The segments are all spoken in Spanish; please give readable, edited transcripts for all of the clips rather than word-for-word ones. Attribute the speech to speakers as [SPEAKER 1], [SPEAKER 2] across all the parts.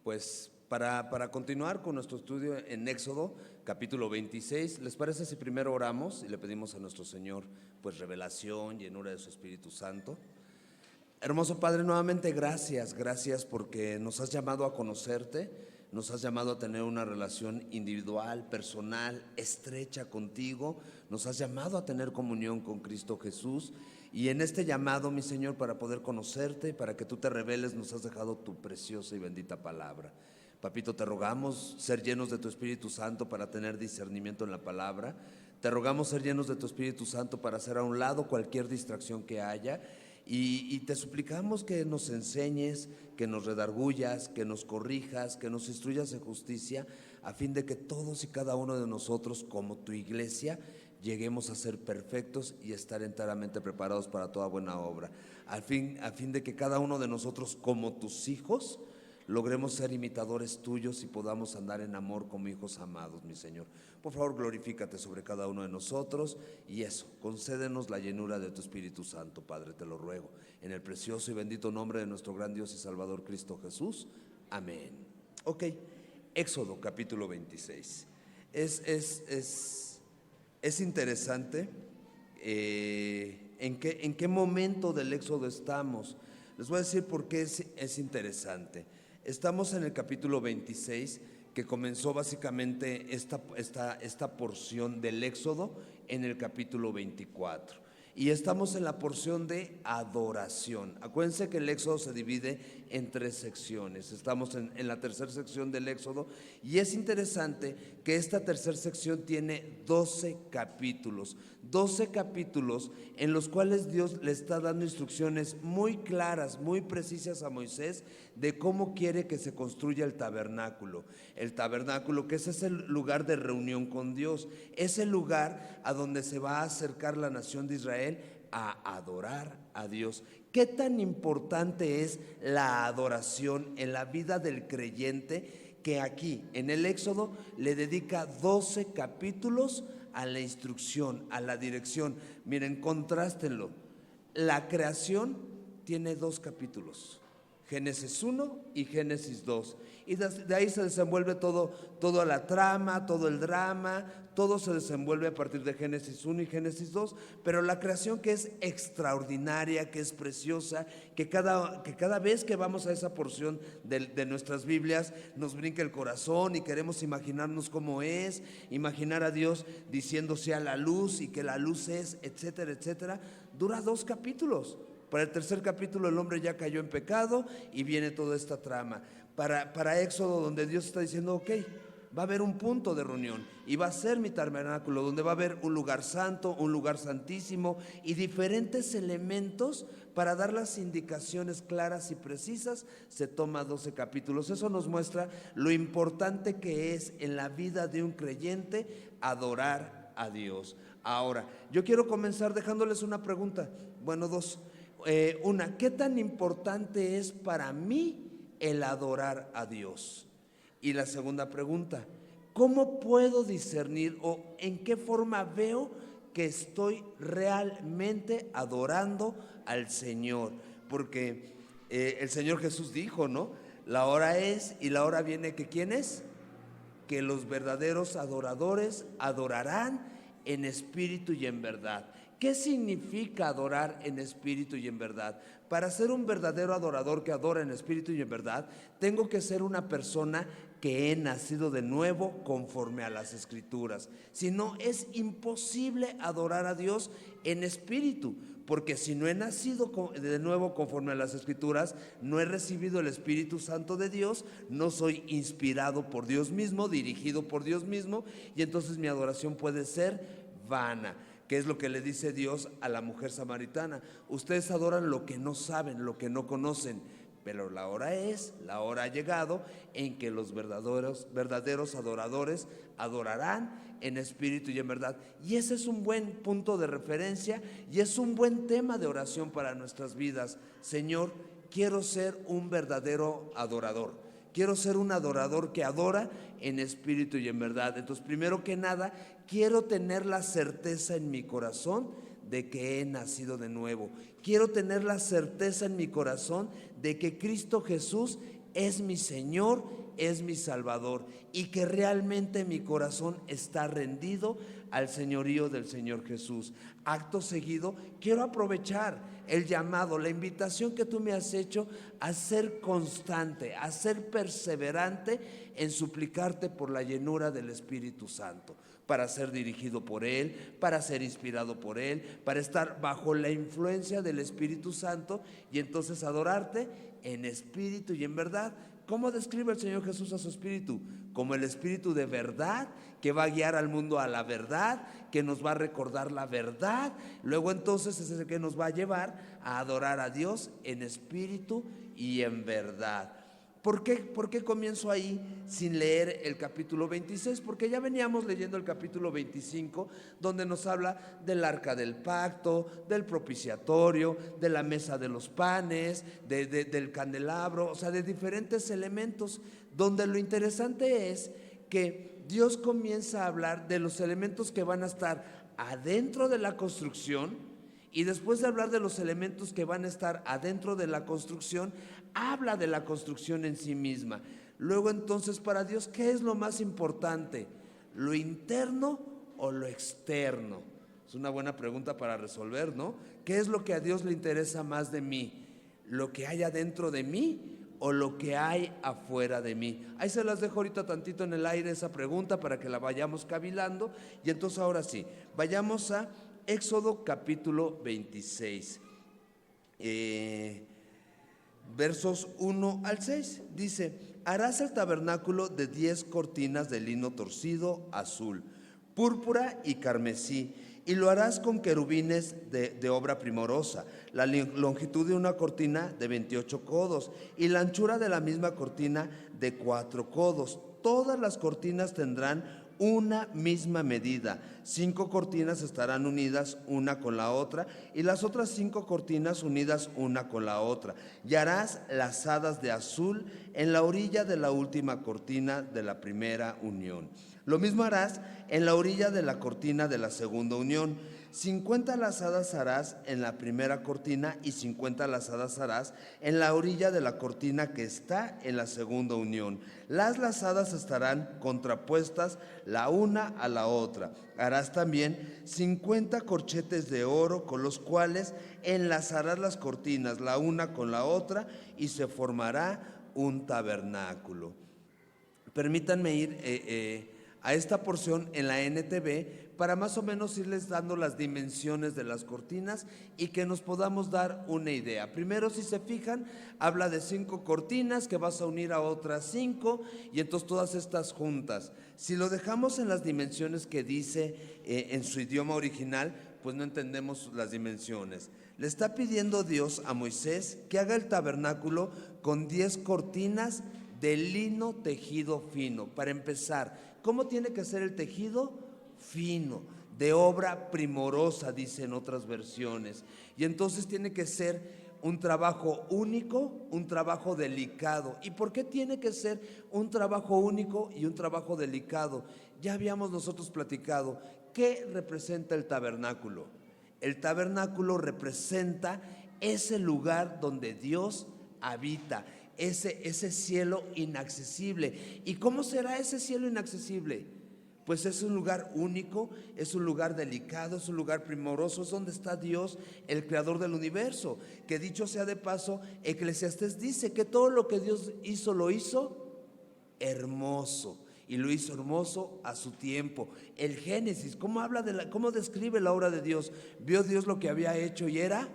[SPEAKER 1] Pues para continuar con nuestro estudio en Éxodo, capítulo 26, ¿les parece si primero oramos y le pedimos a nuestro Señor pues revelación, llenura de su Espíritu Santo? Hermoso Padre, nuevamente gracias porque nos has llamado a conocerte, nos has llamado a tener una relación individual, personal, estrecha contigo, nos has llamado a tener comunión con Cristo Jesús. Y en este llamado, mi Señor, para poder conocerte, para que tú te reveles, nos has dejado tu preciosa y bendita palabra. Papito, te rogamos ser llenos de tu Espíritu Santo para tener discernimiento en la palabra. Te rogamos ser llenos de tu Espíritu Santo para hacer a un lado cualquier distracción que haya. Y te suplicamos que nos enseñes, que nos redargullas, que nos corrijas, que nos instruyas en justicia, a fin de que todos y cada uno de nosotros, como tu iglesia, lleguemos a ser perfectos y estar enteramente preparados para toda buena obra, a fin de que cada uno de nosotros, como tus hijos, logremos ser imitadores tuyos y podamos andar en amor como hijos amados, mi Señor. Por favor, glorifícate sobre cada uno de nosotros y eso, concédenos la llenura de tu Espíritu Santo, Padre, te lo ruego, en el precioso y bendito nombre de nuestro gran Dios y Salvador Cristo Jesús. Amén. Ok, Éxodo capítulo 26. Es interesante en qué momento del Éxodo estamos. Les voy a decir por qué es interesante. Estamos en el capítulo 26, que comenzó básicamente esta porción del Éxodo en el capítulo 24. Y estamos en la porción de adoración. Acuérdense que el Éxodo se divide en 3 secciones. Estamos en la tercera sección del Éxodo y es interesante que esta tercera sección tiene 12 capítulos. 12 capítulos en los cuales Dios le está dando instrucciones muy claras, muy precisas a Moisés de cómo quiere que se construya el tabernáculo. El tabernáculo, que ese es el lugar de reunión con Dios, es el lugar a donde se va a acercar la nación de Israel a adorar a Dios. ¿Qué tan importante es la adoración en la vida del creyente? Que aquí en el Éxodo le dedica 12 capítulos a la instrucción, a la dirección. Miren, contrástenlo. La creación tiene 2 capítulos, Génesis 1 y Génesis 2. Y de ahí se desenvuelve toda la trama, todo el drama, todo se desenvuelve a partir de Génesis 1 y Génesis 2. Pero la creación, que es extraordinaria, que es preciosa, que cada vez que vamos a esa porción de nuestras Biblias nos brinca el corazón y queremos imaginarnos cómo es, imaginar a Dios diciendo sea la luz y que la luz es, etcétera, etcétera, dura 2 capítulos. Para el tercer capítulo el hombre ya cayó en pecado y viene toda esta trama. Para Éxodo, donde Dios está diciendo, ok, va a haber un punto de reunión y va a ser mi tabernáculo, donde va a haber un lugar santo, un lugar santísimo y diferentes elementos para dar las indicaciones claras y precisas. Se toma 12 capítulos. Eso nos muestra lo importante que es en la vida de un creyente adorar a Dios. Ahora, yo quiero comenzar dejándoles una pregunta, bueno, 2. Una, ¿qué tan importante es para mí el adorar a Dios? Y la segunda pregunta, ¿cómo puedo discernir o en qué forma veo que estoy realmente adorando al Señor? Porque el Señor Jesús dijo, ¿no? La hora es y la hora viene, que ¿quién es? Que los verdaderos adoradores adorarán en espíritu y en verdad. ¿Qué significa adorar en espíritu y en verdad? Para ser un verdadero adorador que adora en espíritu y en verdad, tengo que ser una persona que he nacido de nuevo conforme a las Escrituras. Si no, es imposible adorar a Dios en espíritu, porque si no he nacido de nuevo conforme a las Escrituras, no he recibido el Espíritu Santo de Dios, no soy inspirado por Dios mismo, dirigido por Dios mismo, y entonces mi adoración puede ser vana. ¿Qué es lo que le dice Dios a la mujer samaritana? Ustedes adoran lo que no saben, lo que no conocen, pero la hora ha llegado en que los verdaderos adoradores adorarán en espíritu y en verdad. Y ese es un buen punto de referencia y es un buen tema de oración para nuestras vidas. Señor, quiero ser un verdadero adorador. Quiero ser un adorador que adora en espíritu y en verdad. Entonces, primero que nada, quiero tener la certeza en mi corazón de que he nacido de nuevo. Quiero tener la certeza en mi corazón de que Cristo Jesús es mi Señor, es mi Salvador, y que realmente mi corazón está rendido al señorío del Señor Jesús. Acto seguido, quiero aprovechar el llamado, la invitación que tú me has hecho a ser constante, a ser perseverante en suplicarte por la llenura del Espíritu Santo, para ser dirigido por Él, para ser inspirado por Él, para estar bajo la influencia del Espíritu Santo y entonces adorarte en espíritu y en verdad. ¿Cómo describe el Señor Jesús a su espíritu? Como el espíritu de verdad que va a guiar al mundo a la verdad, que nos va a recordar la verdad. Luego entonces es el que nos va a llevar a adorar a Dios en espíritu y en verdad. ¿Por qué comienzo ahí sin leer el capítulo 26? Porque ya veníamos leyendo el capítulo 25, donde nos habla del arca del pacto, del propiciatorio, de la mesa de los panes, del candelabro, o sea, de diferentes elementos, donde lo interesante es que Dios comienza a hablar de los elementos que van a estar adentro de la construcción. Y después de hablar de los elementos que van a estar adentro de la construcción, habla de la construcción en sí misma. Luego entonces, para Dios, ¿qué es lo más importante? ¿Lo interno o lo externo? Es una buena pregunta para resolver, ¿no? ¿Qué es lo que a Dios le interesa más de mí? ¿Lo que hay adentro de mí o lo que hay afuera de mí? Ahí se las dejo ahorita tantito en el aire esa pregunta para que la vayamos cavilando. Y entonces ahora sí, vayamos a Éxodo capítulo 26, versos 1 al 6. Dice: harás el tabernáculo de 10 cortinas de lino torcido, azul, púrpura y carmesí, y lo harás con querubines de obra primorosa. La longitud de una cortina de 28 codos y la anchura de la misma cortina de 4 codos. Todas las cortinas tendrán una misma medida. 5 cortinas estarán unidas una con la otra y las otras 5 cortinas unidas una con la otra. Y harás lazadas de azul en la orilla de la última cortina de la primera unión. Lo mismo harás en la orilla de la cortina de la segunda unión. 50 lazadas harás en la primera cortina y 50 lazadas harás en la orilla de la cortina que está en la segunda unión. Las lazadas estarán contrapuestas la una a la otra. Harás también 50 corchetes de oro con los cuales enlazarás las cortinas la una con la otra y se formará un tabernáculo. Permítanme ir a esta porción en la NTV para más o menos irles dando las dimensiones de las cortinas y que nos podamos dar una idea. Primero, si se fijan, habla de 5 cortinas que vas a unir a otras 5 y entonces todas estas juntas. Si lo dejamos en las dimensiones que dice en su idioma original, pues no entendemos las dimensiones. Le está pidiendo Dios a Moisés que haga el tabernáculo con 10 cortinas de lino tejido fino. Para empezar, ¿cómo tiene que ser el tejido? Fino, de obra primorosa, dicen otras versiones. Y entonces tiene que ser un trabajo único, un trabajo delicado. ¿Y por qué tiene que ser un trabajo único y un trabajo delicado? Ya habíamos nosotros platicado. ¿Qué representa el tabernáculo? El tabernáculo representa ese lugar donde Dios habita, ese cielo inaccesible. ¿Y cómo será ese cielo inaccesible? Pues es un lugar único, es un lugar delicado, es un lugar primoroso, es donde está Dios, el creador del universo. Que dicho sea de paso, Eclesiastés dice que todo lo que Dios hizo, lo hizo hermoso. Y lo hizo hermoso a su tiempo. El Génesis, ¿cómo describe la obra de Dios? Vio Dios lo que había hecho y era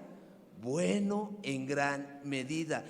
[SPEAKER 1] bueno en gran medida.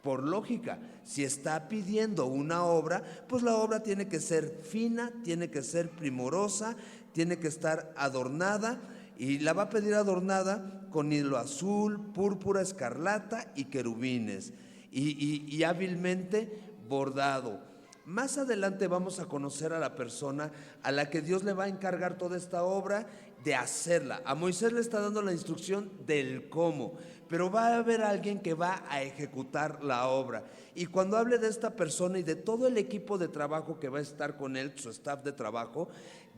[SPEAKER 1] Por lógica, si está pidiendo una obra, pues la obra tiene que ser fina, tiene que ser primorosa, tiene que estar adornada, y la va a pedir adornada con hilo azul, púrpura, escarlata y querubines, y hábilmente bordado. Más adelante vamos a conocer a la persona a la que Dios le va a encargar toda esta obra de hacerla. A Moisés le está dando la instrucción del cómo, pero va a haber alguien que va a ejecutar la obra. Y cuando hable de esta persona y de todo el equipo de trabajo que va a estar con él, su staff de trabajo,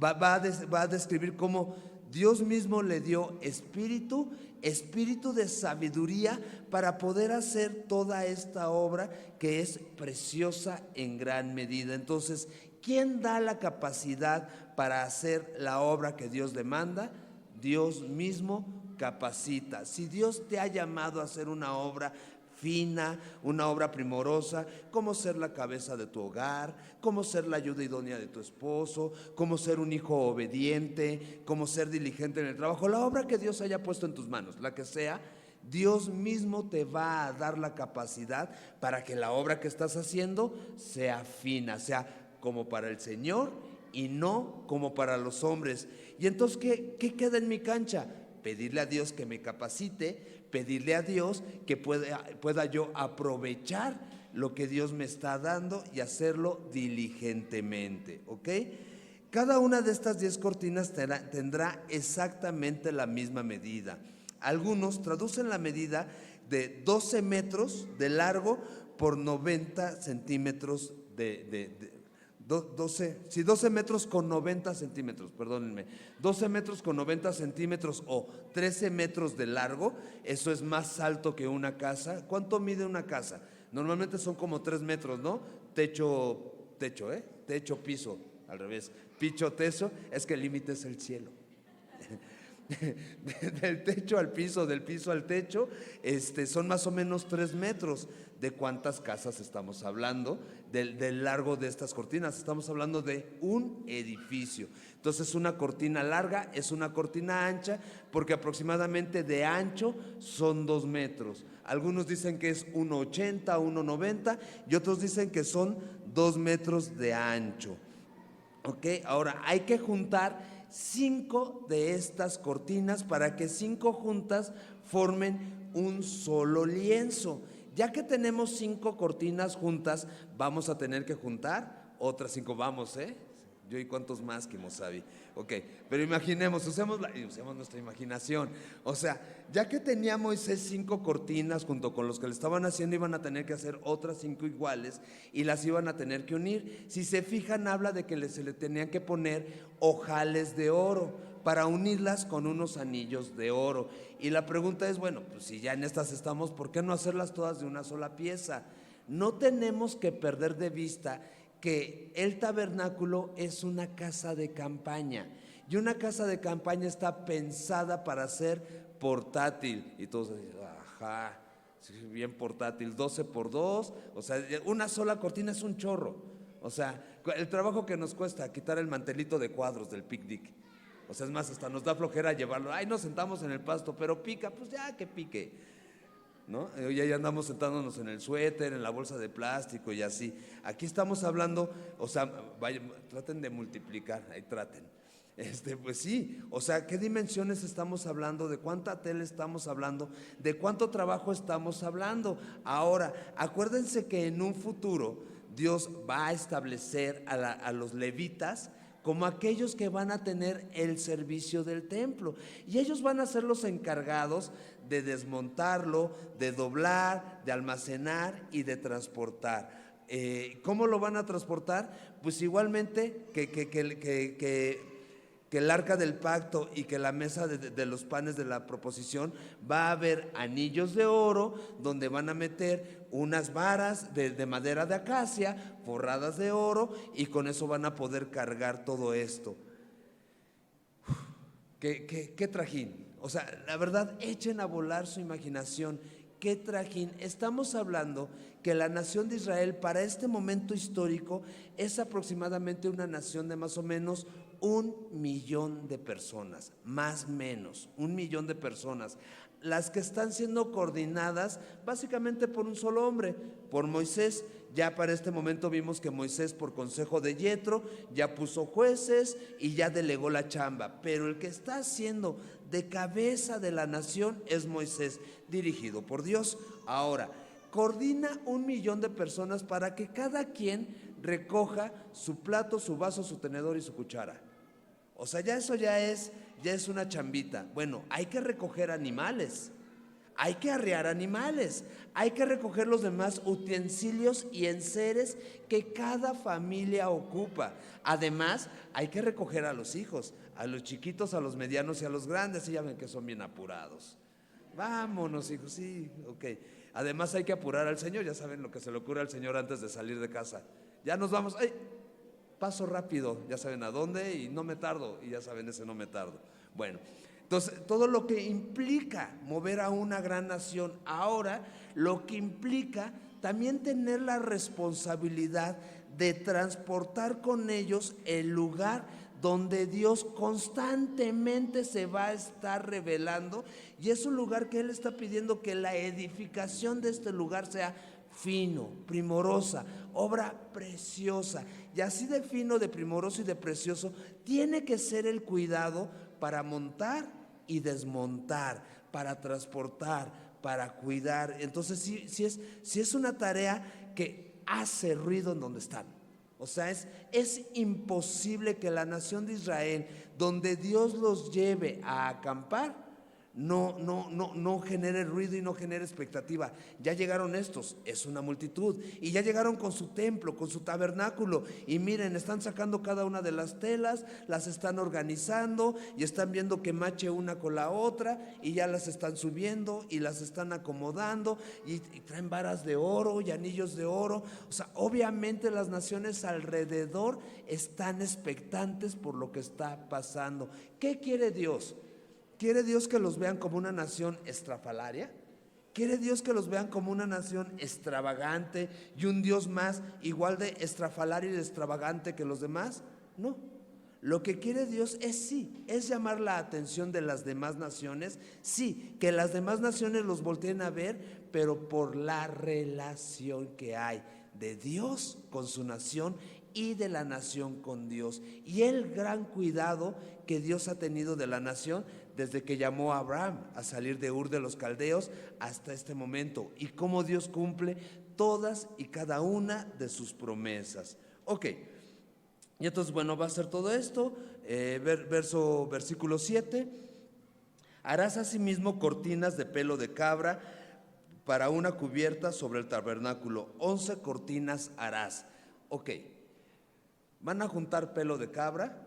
[SPEAKER 1] va a describir cómo Dios mismo le dio espíritu de sabiduría para poder hacer toda esta obra que es preciosa en gran medida. Entonces, ¿quién da la capacidad para hacer la obra que Dios demanda? Dios mismo capacita. Si Dios te ha llamado a hacer una obra fina, una obra primorosa, como ser la cabeza de tu hogar, como ser la ayuda idónea de tu esposo, como ser un hijo obediente, como ser diligente en el trabajo, la obra que Dios haya puesto en tus manos, la que sea, Dios mismo te va a dar la capacidad para que la obra que estás haciendo sea fina, sea como para el Señor y no como para los hombres. Y entonces, ¿qué queda en mi cancha? Pedirle a Dios que me capacite, pedirle a Dios que pueda yo aprovechar lo que Dios me está dando y hacerlo diligentemente, ¿ok? Cada una de estas 10 cortinas tendrá exactamente la misma medida. Algunos traducen la medida de 12 metros de largo por 90 centímetros de 12 metros con 90 centímetros, perdónenme, 12 metros con 90 centímetros o 13 metros de largo. Eso es más alto que una casa. ¿Cuánto mide una casa? Normalmente son como 3 metros, ¿no? Techo, piso, al revés, techo, es que el límite es el cielo. Del techo al piso, del piso al techo, son más o menos 3 metros. ¿De cuántas casas estamos hablando? Del largo de estas cortinas. Estamos hablando de un edificio. Entonces, una cortina larga es una cortina ancha, porque aproximadamente de ancho son 2 metros. Algunos dicen que es 1,80, 1,90 y otros dicen que son 2 metros de ancho. Ok, ahora hay que juntar 5 de estas cortinas para que 5 juntas formen un solo lienzo. Ya que tenemos 5 cortinas juntas, vamos a tener que juntar otras 5. Vamos, yo y cuántos más que Mosavi. Ok, pero imaginemos, usemos nuestra imaginación. O sea, ya que tenía Moisés 5 cortinas junto con los que le estaban haciendo, iban a tener que hacer otras 5 iguales y las iban a tener que unir. Si se fijan, habla de que se le tenían que poner ojales de oro para unirlas con unos anillos de oro. Y la pregunta es, bueno, pues si ya en estas estamos, ¿por qué no hacerlas todas de una sola pieza? No tenemos que perder de vista que el tabernáculo es una casa de campaña, y una casa de campaña está pensada para ser portátil. Y todos dicen, ajá, bien portátil, 12 por 2, o sea, una sola cortina es un chorro. O sea, el trabajo que nos cuesta quitar el mantelito de cuadros del picnic. O sea, es más, hasta nos da flojera llevarlo. Ay, nos sentamos en el pasto, pero pica, pues ya que pique, ¿no? Ya andamos sentándonos en el suéter, en la bolsa de plástico y así. Aquí estamos hablando, o sea, traten de multiplicar, ahí traten. Pues sí, o sea, ¿qué dimensiones estamos hablando? ¿De cuánta tela estamos hablando? ¿De cuánto trabajo estamos hablando? Ahora, acuérdense que en un futuro Dios va a establecer a los levitas como aquellos que van a tener el servicio del templo, y ellos van a ser los encargados de desmontarlo, de doblar, de almacenar y de transportar. ¿Cómo lo van a transportar? Pues igualmente que el arca del pacto y que la mesa de los panes de la proposición, va a haber anillos de oro donde van a meter unas varas de madera de acacia forradas de oro, y con eso van a poder cargar todo esto. ¿Qué trajín? O sea, la verdad, echen a volar su imaginación. ¿Qué trajín? Estamos hablando que la nación de Israel para este momento histórico es aproximadamente una nación de más o menos 1,000,000 de personas, más o menos 1,000,000 de personas, las que están siendo coordinadas básicamente por un solo hombre, por Moisés. Ya para este momento vimos que Moisés, por consejo de Yetro, ya puso jueces y ya delegó la chamba, pero el que está haciendo de cabeza de la nación es Moisés, dirigido por Dios. Ahora, coordina 1,000,000 de personas para que cada quien recoja su plato, su vaso, su tenedor y su cuchara. O sea, eso ya es una chambita. Bueno, hay que recoger animales, hay que arrear animales, hay que recoger los demás utensilios y enseres que cada familia ocupa. Además, hay que recoger a los hijos. a los chiquitos, a los medianos y a los grandes, y ya ven que son bien apurados. Vámonos, hijos, sí, ok. Además hay que apurar al Señor, ya saben lo que se le ocurre al Señor antes de salir de casa. Ya nos vamos, ¡ay! Paso rápido, ya saben a dónde y no me tardo, y ya saben ese no me tardo. Bueno, entonces todo lo que implica mover a una gran nación ahora, lo que implica también tener la responsabilidad de transportar con ellos el lugar donde Dios constantemente se va a estar revelando, y es un lugar que Él está pidiendo que la edificación de este lugar sea fino, primorosa, obra preciosa. Y así de fino, de primoroso y de precioso tiene que ser el cuidado para montar y desmontar, para transportar, para cuidar. Entonces sí es una tarea que hace ruido en donde están. O sea, es imposible que la nación de Israel, donde Dios los lleve a acampar, no genere ruido y no genere expectativa. Ya llegaron estos, es una multitud, y ya llegaron con su templo, con su tabernáculo, y miren, están sacando cada una de las telas, las están organizando y están viendo que mache una con la otra, y ya las están subiendo y las están acomodando, y traen varas de oro y anillos de oro. O sea, obviamente las naciones alrededor están expectantes por lo que está pasando. ¿Qué quiere Dios? ¿Quiere Dios que los vean como una nación estrafalaria? ¿Quiere Dios que los vean como una nación extravagante y un Dios más igual de estrafalario y extravagante que los demás? No. Lo que quiere Dios es llamar la atención de las demás naciones, sí, que las demás naciones los volteen a ver, pero por la relación que hay de Dios con su nación y de la nación con Dios, y el gran cuidado que Dios ha tenido de la nación desde que llamó a Abraham a salir de Ur de los Caldeos hasta este momento, y cómo Dios cumple todas y cada una de sus promesas. Ok, y entonces bueno, va a ser todo esto, versículo 7. Harás asimismo cortinas de pelo de cabra para una cubierta sobre el tabernáculo. 11 cortinas harás. Ok, van a juntar pelo de cabra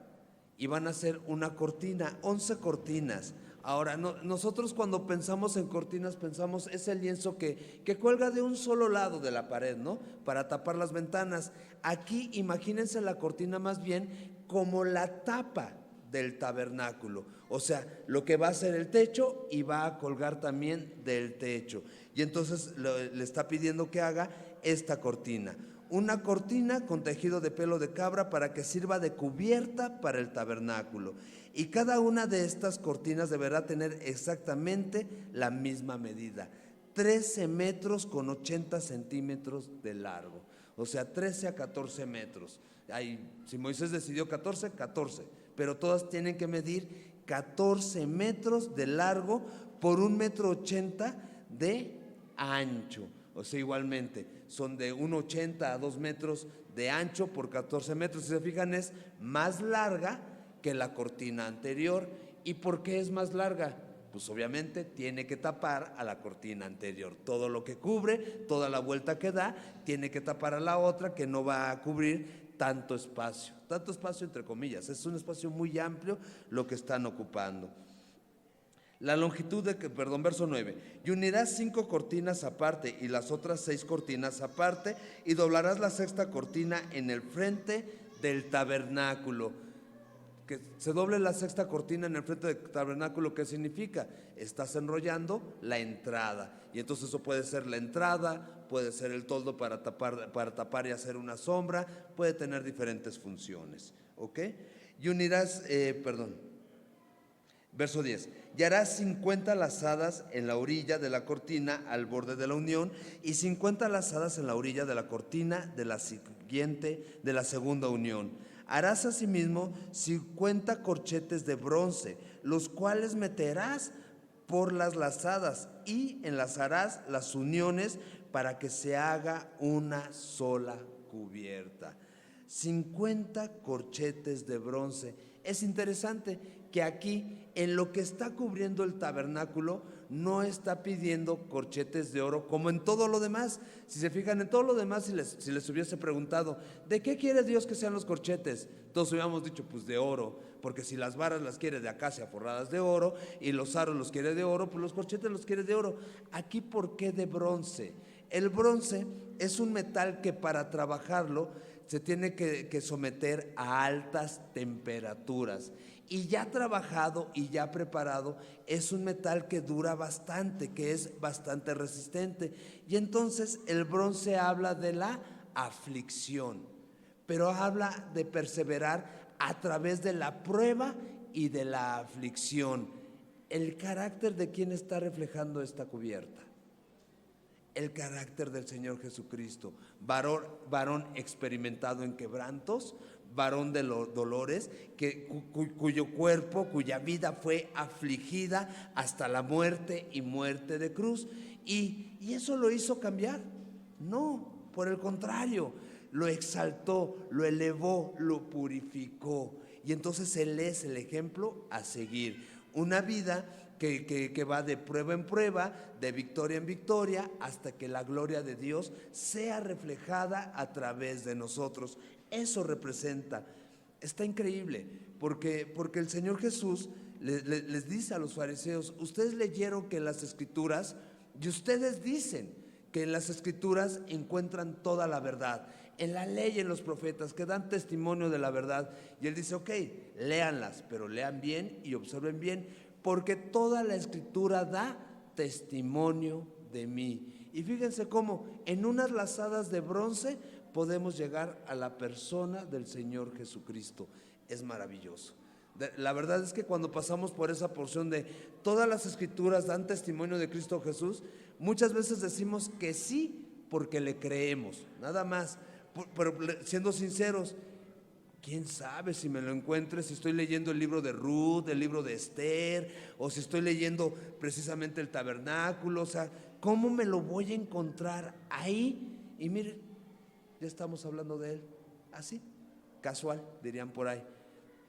[SPEAKER 1] y van a hacer una cortina, 11 cortinas. Ahora, nosotros cuando pensamos en cortinas pensamos es el lienzo que cuelga de un solo lado de la pared, ¿no? Para tapar las ventanas. Aquí imagínense la cortina más bien como la tapa del tabernáculo, o sea, lo que va a ser el techo, y va a colgar también del techo. Y entonces le está pidiendo que haga esta cortina. Una cortina con tejido de pelo de cabra para que sirva de cubierta para el tabernáculo. Y cada una de estas cortinas deberá tener exactamente la misma medida, 13 metros con 80 centímetros de largo. O sea, 13 a 14 metros. Si Moisés decidió 14, 14. Pero todas tienen que medir 14 metros de largo por 1,80 m de ancho. O sea, igualmente, son de 1,80 a 2 metros de ancho por 14 metros. Si se fijan, es más larga que la cortina anterior. ¿Y por qué es más larga? Pues obviamente tiene que tapar a la cortina anterior. Todo lo que cubre, toda la vuelta que da, tiene que tapar a la otra, que no va a cubrir tanto espacio entre comillas. Es un espacio muy amplio lo que están ocupando. La longitud verso 9. Y unirás 5 cortinas aparte y las otras 6 cortinas aparte, y doblarás la sexta cortina en el frente del tabernáculo. Que se doble la sexta cortina en el frente del tabernáculo, ¿qué significa? Estás enrollando la entrada, y entonces eso puede ser la entrada, puede ser el toldo para tapar y hacer una sombra, puede tener diferentes funciones, ¿ok? Y unirás, verso 10, y harás 50 lazadas en la orilla de la cortina al borde de la unión, y 50 lazadas en la orilla de la cortina de la segunda unión. Harás asimismo 50 corchetes de bronce, los cuales meterás por las lazadas, y enlazarás las uniones para que se haga una sola cubierta. 50 corchetes de bronce. Es interesante que aquí, en lo que está cubriendo el tabernáculo, no está pidiendo corchetes de oro como en todo lo demás. Si se fijan en todo lo demás, si les hubiese preguntado, ¿de qué quiere Dios que sean los corchetes? Todos hubiéramos dicho, pues de oro, porque si las varas las quiere de acacia forradas de oro y los aros los quiere de oro, pues los corchetes los quiere de oro. Aquí, ¿por qué de bronce? El bronce es un metal que para trabajarlo se tiene que someter a altas temperaturas. Y ya trabajado y ya preparado, es un metal que dura bastante, que es bastante resistente. Y entonces el bronce habla de la aflicción, pero habla de perseverar a través de la prueba y de la aflicción. ¿El carácter de quién está reflejando esta cubierta? El carácter del Señor Jesucristo, varón experimentado en quebrantos, varón de los dolores, cuyo cuerpo, cuya vida fue afligida hasta la muerte y muerte de cruz. ¿Y eso lo hizo cambiar? No, por el contrario, lo exaltó, lo elevó, lo purificó. Y entonces Él es el ejemplo a seguir. Una vida que va de prueba en prueba, de victoria en victoria, hasta que la gloria de Dios sea reflejada a través de nosotros. Eso representa. Está increíble, porque el Señor Jesús les dice a los fariseos, ustedes leyeron que en las Escrituras, y ustedes dicen que en las Escrituras encuentran toda la verdad, en la ley y en los profetas que dan testimonio de la verdad. Y Él dice, ok, léanlas, pero lean bien y observen bien, porque toda la Escritura da testimonio de mí. Y fíjense cómo en unas lazadas de bronce podemos llegar a la persona del Señor Jesucristo. Es maravilloso. La verdad es que cuando pasamos por esa porción de todas las Escrituras dan testimonio de Cristo Jesús, muchas veces decimos que sí porque le creemos, nada más. Pero siendo sinceros, quién sabe si me lo encuentre, si estoy leyendo el libro de Ruth, el libro de Esther, o si estoy leyendo precisamente el tabernáculo. O sea, ¿cómo me lo voy a encontrar ahí? Y miren, ya estamos hablando de él, así, casual, dirían por ahí.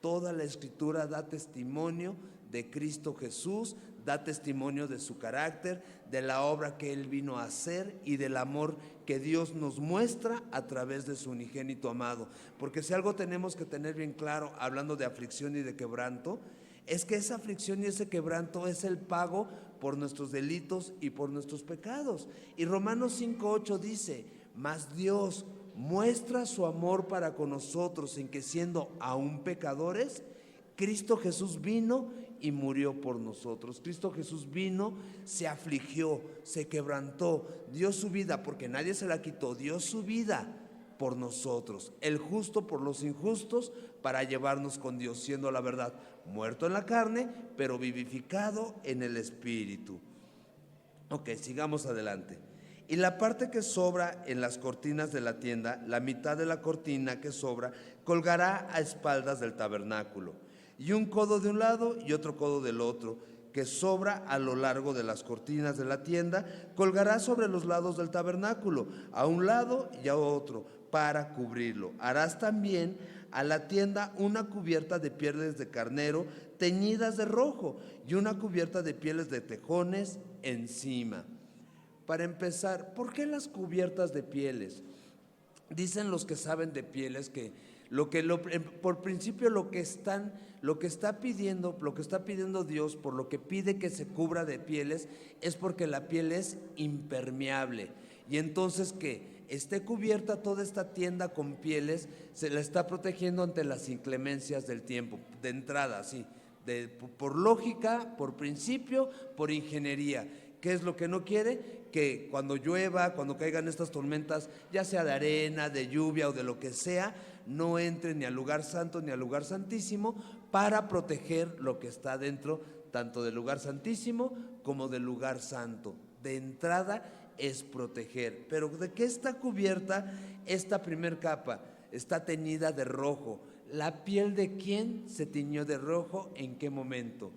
[SPEAKER 1] Toda la Escritura da testimonio de Cristo Jesús, da testimonio de su carácter, de la obra que Él vino a hacer y del amor que Dios nos muestra a través de su unigénito amado. Porque si algo tenemos que tener bien claro, hablando de aflicción y de quebranto, es que esa aflicción y ese quebranto es el pago por nuestros delitos y por nuestros pecados. Y Romanos 5:8 dice, mas Dios muestra su amor para con nosotros en que siendo aún pecadores, Cristo Jesús vino y murió por nosotros. Cristo Jesús vino, se afligió, se quebrantó, dio su vida, porque nadie se la quitó, dio su vida por nosotros, el justo por los injustos, para llevarnos con Dios, siendo la verdad muerto en la carne, pero vivificado en el Espíritu. Ok, sigamos adelante. Y la parte que sobra en las cortinas de la tienda, la mitad de la cortina que sobra, colgará a espaldas del tabernáculo, y un codo de un lado y otro codo del otro, que sobra a lo largo de las cortinas de la tienda, colgará sobre los lados del tabernáculo, a un lado y a otro, para cubrirlo. Harás también a la tienda una cubierta de pieles de carnero teñidas de rojo, y una cubierta de pieles de tejones encima. Para empezar, ¿por qué las cubiertas de pieles? Dicen los que saben de pieles que por principio lo que está pidiendo Dios, por lo que pide que se cubra de pieles, es porque la piel es impermeable. Y entonces que esté cubierta toda esta tienda con pieles, se la está protegiendo ante las inclemencias del tiempo, de entrada, sí, por lógica, por principio, por ingeniería. ¿Qué es lo que no quiere? Que cuando llueva, cuando caigan estas tormentas, ya sea de arena, de lluvia o de lo que sea, no entre ni al lugar santo ni al lugar santísimo, para proteger lo que está dentro, tanto del lugar santísimo como del lugar santo. De entrada es proteger. Pero ¿de qué está cubierta esta primer capa? Está teñida de rojo. ¿La piel de quién se tiñó de rojo? ¿En qué momento?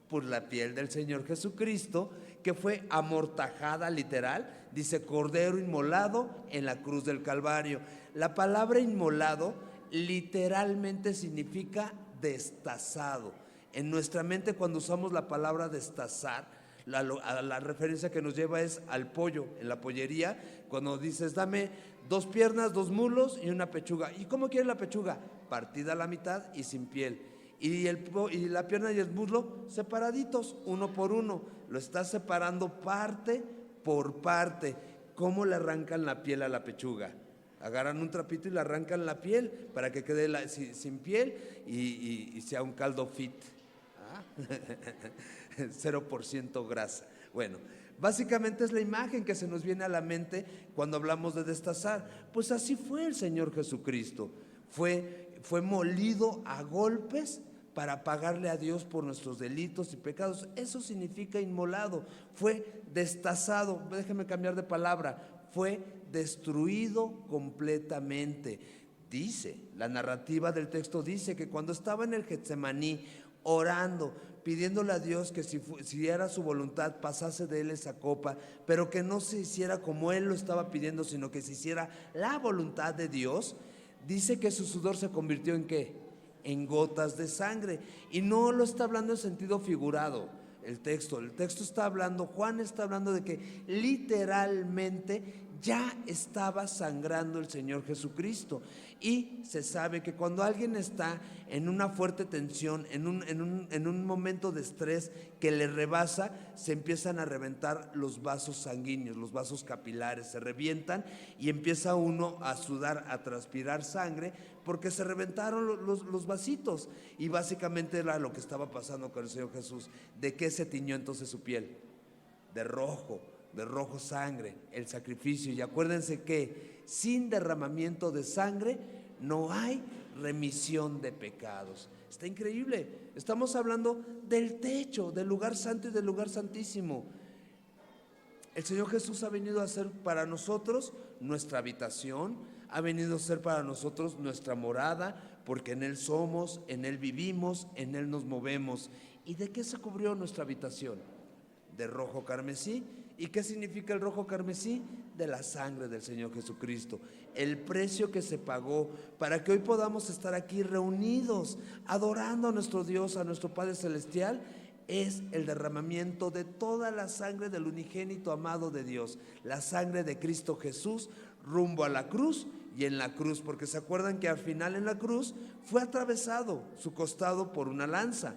[SPEAKER 1] Por la piel del Señor Jesucristo, que fue amortajada, literal, dice cordero inmolado en la cruz del Calvario. La palabra inmolado literalmente significa destazado. En nuestra mente, cuando usamos la palabra destazar, La referencia que nos lleva es al pollo, en la pollería, cuando dices, dame 2 piernas, 2 muslos y una pechuga. ¿Y cómo quieres la pechuga? Partida a la mitad y sin piel. Y la pierna y el muslo separaditos, uno por uno. Lo estás separando parte por parte. ¿Cómo le arrancan la piel a la pechuga? Agarran un trapito y le arrancan la piel para que quede sin piel y sea un caldo fit. 0% grasa. Bueno, básicamente es la imagen que se nos viene a la mente cuando hablamos de destazar. Pues así fue el Señor Jesucristo. Fue molido a golpes para pagarle a Dios por nuestros delitos y pecados. Eso significa inmolado. Fue destazado, déjeme cambiar de palabra, fue destruido completamente. Dice, la narrativa del texto dice que cuando estaba en el Getsemaní orando, pidiéndole a Dios que si era su voluntad pasase de él esa copa, pero que no se hiciera como él lo estaba pidiendo, sino que se hiciera la voluntad de Dios, dice que su sudor se convirtió en ¿qué? En gotas de sangre. Y no lo está hablando en sentido figurado el texto está hablando, Juan está hablando de que literalmente ya estaba sangrando el Señor Jesucristo. Y se sabe que cuando alguien está en una fuerte tensión, en un momento de estrés que le rebasa, se empiezan a reventar los vasos sanguíneos, los vasos capilares, se revientan y empieza uno a sudar, a transpirar sangre, porque se reventaron los vasitos. Y básicamente era lo que estaba pasando con el Señor Jesús. ¿De qué se tiñó entonces su piel? De rojo sangre, el sacrificio. Y acuérdense que sin derramamiento de sangre no hay remisión de pecados. Está increíble. Estamos hablando del techo, del lugar santo y del lugar santísimo. El Señor Jesús ha venido a ser para nosotros nuestra habitación, ha venido a ser para nosotros nuestra morada, porque en Él somos, en Él vivimos, en Él nos movemos. ¿Y de qué se cubrió nuestra habitación? De rojo carmesí. ¿Y qué significa el rojo carmesí? De la sangre del Señor Jesucristo. El precio que se pagó para que hoy podamos estar aquí reunidos, adorando a nuestro Dios, a nuestro Padre Celestial, es el derramamiento de toda la sangre del unigénito amado de Dios, la sangre de Cristo Jesús rumbo a la cruz. Y en la cruz, porque se acuerdan que al final en la cruz fue atravesado su costado por una lanza.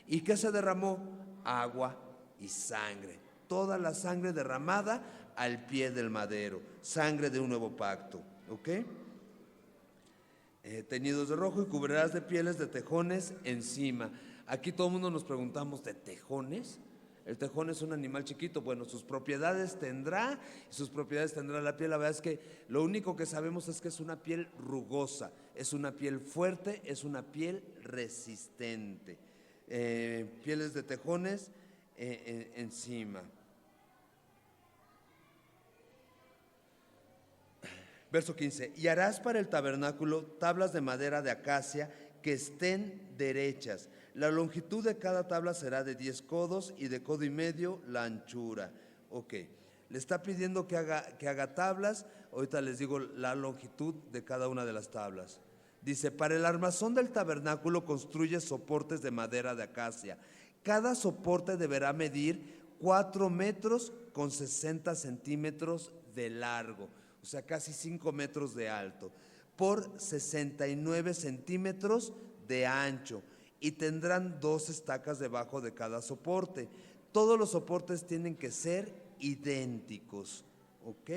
[SPEAKER 1] ¿Y qué se derramó? Agua y sangre. Toda la sangre derramada al pie del madero, sangre de un nuevo pacto, ¿ok? Teñidos de rojo y cubrirás de pieles de tejones encima. Aquí todo el mundo nos preguntamos, ¿de tejones? El tejón es un animal chiquito, bueno, sus propiedades tendrá la piel. La verdad es que lo único que sabemos es que es una piel rugosa, es una piel fuerte, es una piel resistente. Pieles de tejones encima. Verso 15, y harás para el tabernáculo tablas de madera de acacia que estén derechas. La longitud de cada tabla será de 10 codos y de codo y medio la anchura. Ok, le está pidiendo que haga tablas. Ahorita les digo la longitud de cada una de las tablas. Dice, para el armazón del tabernáculo construye soportes de madera de acacia. Cada soporte deberá medir 4 metros con 60 centímetros de largo, o sea, casi 5 metros de alto, por 69 centímetros de ancho, y tendrán 2 estacas debajo de cada soporte. Todos los soportes tienen que ser idénticos, ¿ok?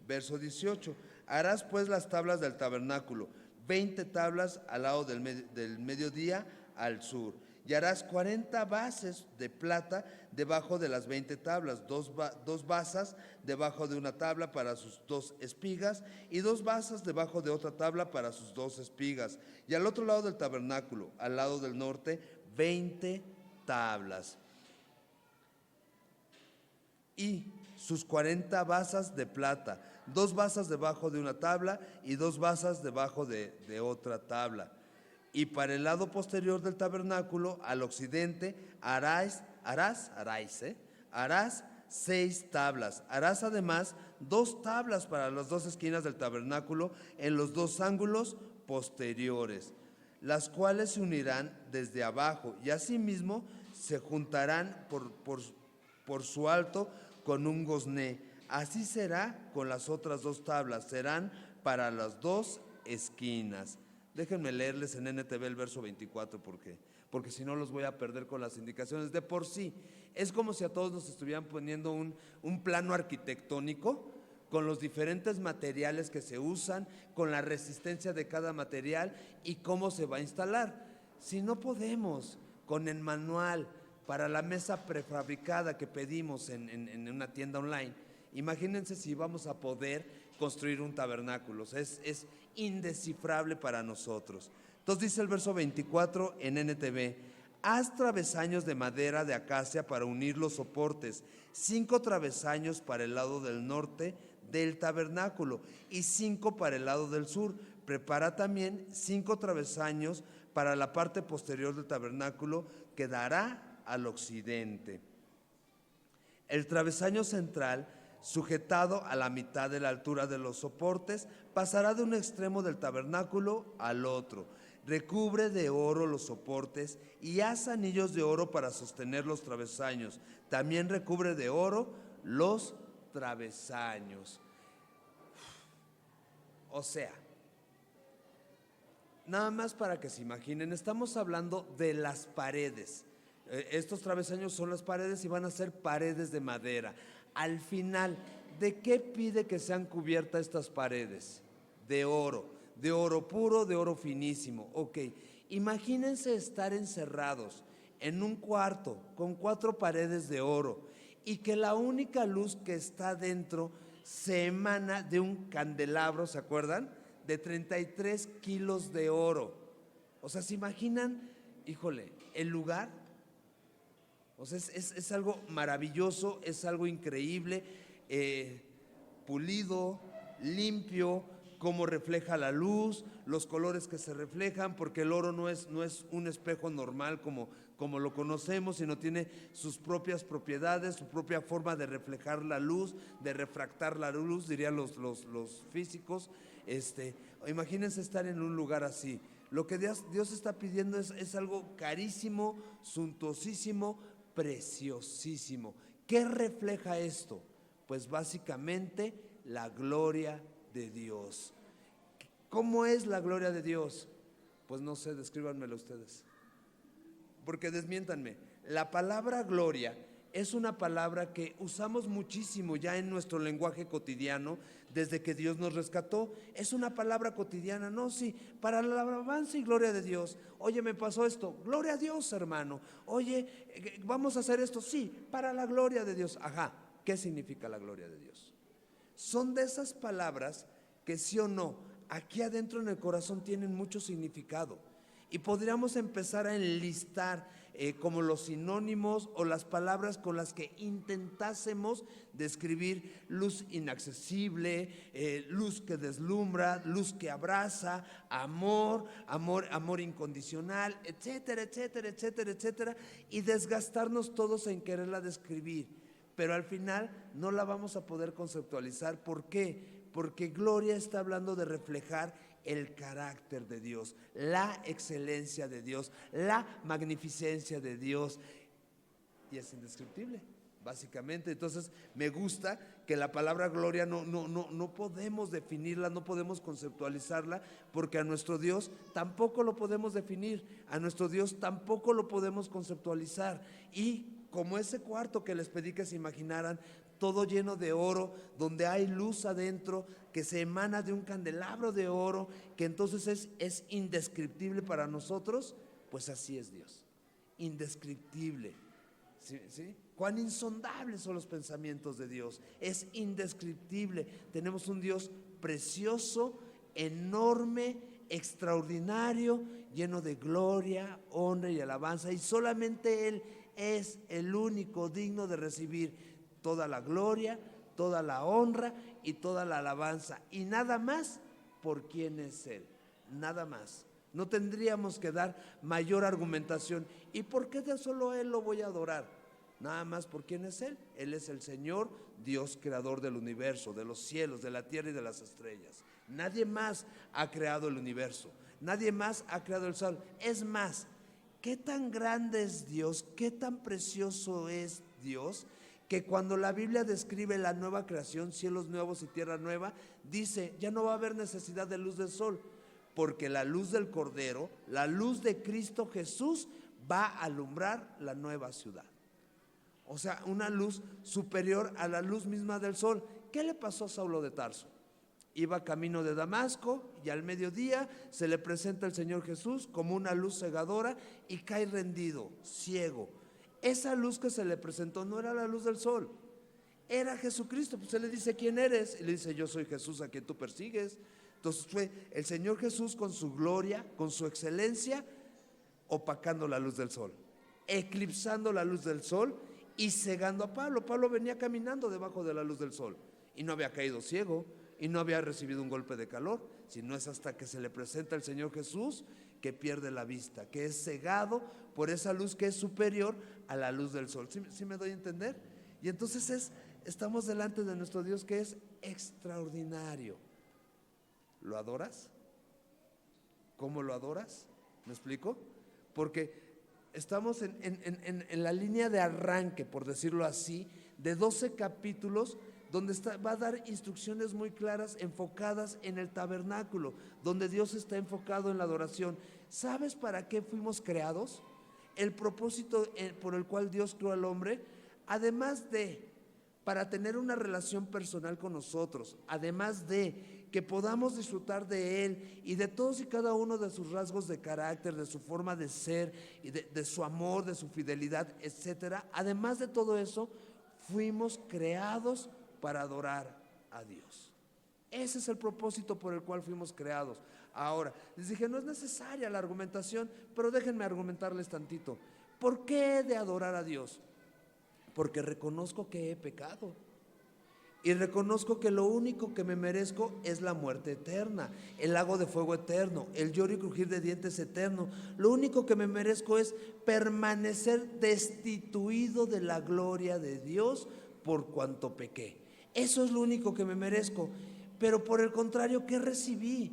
[SPEAKER 1] Verso 18, harás pues las tablas del tabernáculo, 20 tablas al lado del mediodía al sur. Y harás 40 bases de plata debajo de las 20 tablas, 2 basas debajo de una tabla para sus 2 espigas y 2 basas debajo de otra tabla para sus 2 espigas. Y al otro lado del tabernáculo, al lado del norte, 20 tablas. Y sus 40 basas de plata, 2 basas debajo de una tabla y 2 basas debajo de otra tabla. Y para el lado posterior del tabernáculo, al occidente, harás 6 tablas. Harás además 2 tablas para las 2 esquinas del tabernáculo en los 2 ángulos posteriores, las cuales se unirán desde abajo y asimismo se juntarán por su alto con un gozné. Así será con las otras 2 tablas, serán para las 2 esquinas. Déjenme leerles en NTV el verso 24 porque si no los voy a perder con las indicaciones. De por sí, es como si a todos nos estuvieran poniendo un plano arquitectónico con los diferentes materiales que se usan, con la resistencia de cada material y cómo se va a instalar. Si no podemos con el manual para la mesa prefabricada que pedimos en una tienda online, imagínense si vamos a poder construir un tabernáculo. Es indescifrable para nosotros. Entonces dice el verso 24 en NTV: haz travesaños de madera de acacia para unir los soportes, 5 travesaños para el lado del norte del tabernáculo y 5 para el lado del sur. Prepara también 5 travesaños para la parte posterior del tabernáculo que dará al occidente. El travesaño central, sujetado a la mitad de la altura de los soportes, pasará de un extremo del tabernáculo al otro. Recubre de oro los soportes y haz anillos de oro para sostener los travesaños. También recubre de oro los travesaños. O sea, nada más para que se imaginen, estamos hablando de las paredes. Estos travesaños son las paredes y van a ser paredes de madera. Al final, ¿de qué pide que sean cubiertas estas paredes? De oro puro, de oro finísimo. Ok, imagínense estar encerrados en un cuarto con 4 paredes de oro y que la única luz que está dentro se emana de un candelabro, ¿se acuerdan? De 33 kilos de oro. O sea, ¿se imaginan? Híjole, el lugar. O sea, es algo maravilloso, es algo increíble, pulido, limpio, cómo refleja la luz, los colores que se reflejan, porque el oro no es un espejo normal como lo conocemos, sino tiene sus propias propiedades, su propia forma de reflejar la luz, de refractar la luz, dirían los físicos. Imagínense estar en un lugar así. Lo que Dios está pidiendo es algo carísimo, suntuosísimo, preciosísimo. ¿Qué refleja esto? Pues básicamente la gloria de Dios. ¿Cómo es la gloria de Dios? Pues no sé, descríbanmelo ustedes. Porque desmiéntanme, la palabra gloria es una palabra que usamos muchísimo ya en nuestro lenguaje cotidiano desde que Dios nos rescató. Es una palabra cotidiana, no, sí, para la alabanza y gloria de Dios. Oye, me pasó esto, gloria a Dios, hermano. Oye, vamos a hacer esto, sí, para la gloria de Dios. Ajá, ¿qué significa la gloria de Dios? Son de esas palabras que sí o no, aquí adentro en el corazón tienen mucho significado. Y podríamos empezar a enlistar como los sinónimos o las palabras con las que intentásemos describir luz inaccesible, luz que deslumbra, luz que abraza, amor incondicional, etcétera, etcétera, etcétera, etcétera, y desgastarnos todos en quererla describir. Pero al final no la vamos a poder conceptualizar. ¿Por qué? Porque gloria está hablando de reflejar el carácter de Dios, la excelencia de Dios, la magnificencia de Dios, y es indescriptible, básicamente. Entonces me gusta que la palabra gloria no podemos definirla, no podemos conceptualizarla, porque a nuestro Dios tampoco lo podemos definir, a nuestro Dios tampoco lo podemos conceptualizar. Y como ese cuarto que les pedí que se imaginaran, todo lleno de oro, donde hay luz adentro que se emana de un candelabro de oro, que entonces es indescriptible para nosotros, pues así es Dios, indescriptible. ¿Sí? Cuán insondables son los pensamientos de Dios, es indescriptible. Tenemos un Dios precioso, enorme, extraordinario, lleno de gloria, honra y alabanza, y solamente Él es el único digno de recibir toda la gloria, toda la honra y toda la alabanza, y nada más por quién es Él, nada más. No tendríamos que dar mayor argumentación. ¿Y por qué de solo a Él lo voy a adorar? Nada más por quién es Él. Él es el Señor, Dios creador del universo, de los cielos, de la tierra y de las estrellas. Nadie más ha creado el universo, nadie más ha creado el sol. Es más, ¿qué tan grande es Dios? ¿Qué tan precioso es Dios? que cuando la Biblia describe la nueva creación, cielos nuevos y tierra nueva, dice, ya no va a haber necesidad de luz del sol, porque la luz del Cordero, la luz de Cristo Jesús, va a alumbrar la nueva ciudad. O sea, una luz superior a la luz misma del sol. ¿Qué le pasó a Saulo de Tarso? Iba camino de Damasco y al mediodía se le presenta el Señor Jesús como una luz cegadora y cae rendido, ciego. Esa luz que se le presentó no era la luz del sol, era Jesucristo. Pues él le dice, ¿quién eres? Y le dice, yo soy Jesús a quien tú persigues. Entonces fue el Señor Jesús con su gloria, con su excelencia, opacando la luz del sol, eclipsando la luz del sol y cegando a Pablo. Pablo venía caminando debajo de la luz del sol y no había caído ciego y no había recibido un golpe de calor, sino es hasta que se le presenta el Señor Jesús que pierde la vista, que es cegado por esa luz que es superior a la luz del sol. ¿Sí me doy a entender? Y entonces estamos delante de nuestro Dios que es extraordinario. ¿Lo adoras? ¿Cómo lo adoras? ¿Me explico? Porque estamos en la línea de arranque, por decirlo así, de 12 capítulos donde va a dar instrucciones muy claras enfocadas en el tabernáculo, donde Dios está enfocado en la adoración. ¿Sabes para qué fuimos creados? El propósito por el cual Dios creó al hombre, además de para tener una relación personal con nosotros, además de que podamos disfrutar de Él y de todos y cada uno de sus rasgos de carácter, de su forma de ser, y de su amor, de su fidelidad, etcétera. Además de todo eso, fuimos creados para adorar a Dios. Ese es el propósito por el cual fuimos creados. Ahora, les dije, no es necesaria la argumentación, pero déjenme argumentarles tantito. ¿Por qué he de adorar a Dios? Porque reconozco que he pecado y reconozco que lo único que me merezco es la muerte eterna, el lago de fuego eterno, el lloro y crujir de dientes eterno. Lo único que me merezco es permanecer destituido de la gloria de Dios por cuanto pequé. Eso es lo único que me merezco. Pero por el contrario, ¿qué recibí?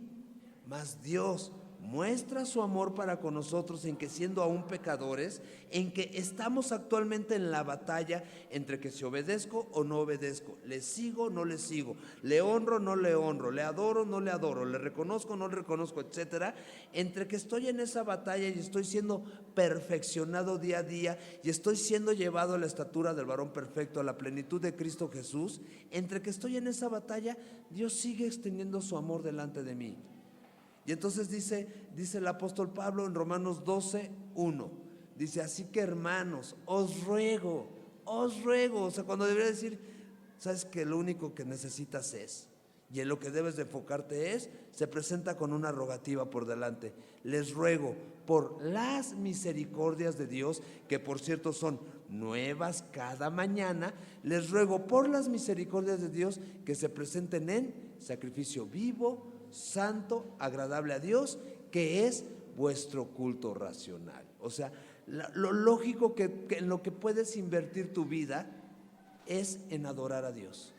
[SPEAKER 1] Mas Dios muestra su amor para con nosotros en que, siendo aún pecadores, en que estamos actualmente en la batalla entre que si obedezco o no obedezco, le sigo o no le sigo, le honro o no le honro, le adoro o no le adoro, le reconozco o no le reconozco, etcétera. Entre que estoy en esa batalla y estoy siendo perfeccionado día a día y estoy siendo llevado a la estatura del varón perfecto, a la plenitud de Cristo Jesús, entre que estoy en esa batalla, Dios sigue extendiendo su amor delante de mí. Y entonces dice el apóstol Pablo en Romanos 12:1, dice, así que hermanos, os ruego, o sea, cuando debería decir, sabes que lo único que necesitas es, y en lo que debes de enfocarte es, se presenta con una rogativa por delante. Les ruego por las misericordias de Dios, que por cierto son nuevas cada mañana, les ruego por las misericordias de Dios que se presenten en sacrificio vivo, santo, agradable a Dios, que es vuestro culto racional. O sea, lo lógico que en lo que puedes invertir tu vida es en adorar a Dios.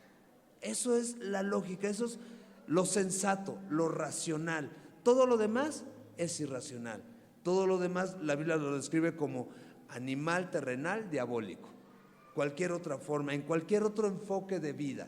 [SPEAKER 1] Eso es la lógica, eso es lo sensato, lo racional. Todo lo demás es irracional. Todo lo demás la Biblia lo describe como animal, terrenal, diabólico. Cualquier otra forma, en cualquier otro enfoque de vida.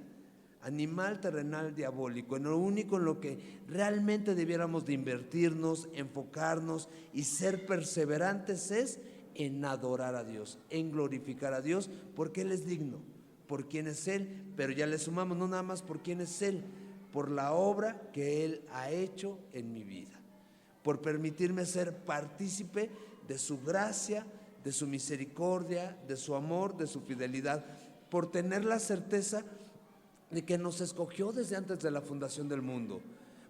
[SPEAKER 1] Animal, terrenal, diabólico. En lo único en lo que realmente debiéramos de invertirnos, enfocarnos y ser perseverantes es en adorar a Dios, en glorificar a Dios, porque Él es digno, por quién es Él, pero ya le sumamos no nada más por quién es Él, por la obra que Él ha hecho en mi vida, por permitirme ser partícipe de su gracia, de su misericordia, de su amor, de su fidelidad, por tener la certeza de que nos escogió desde antes de la fundación del mundo,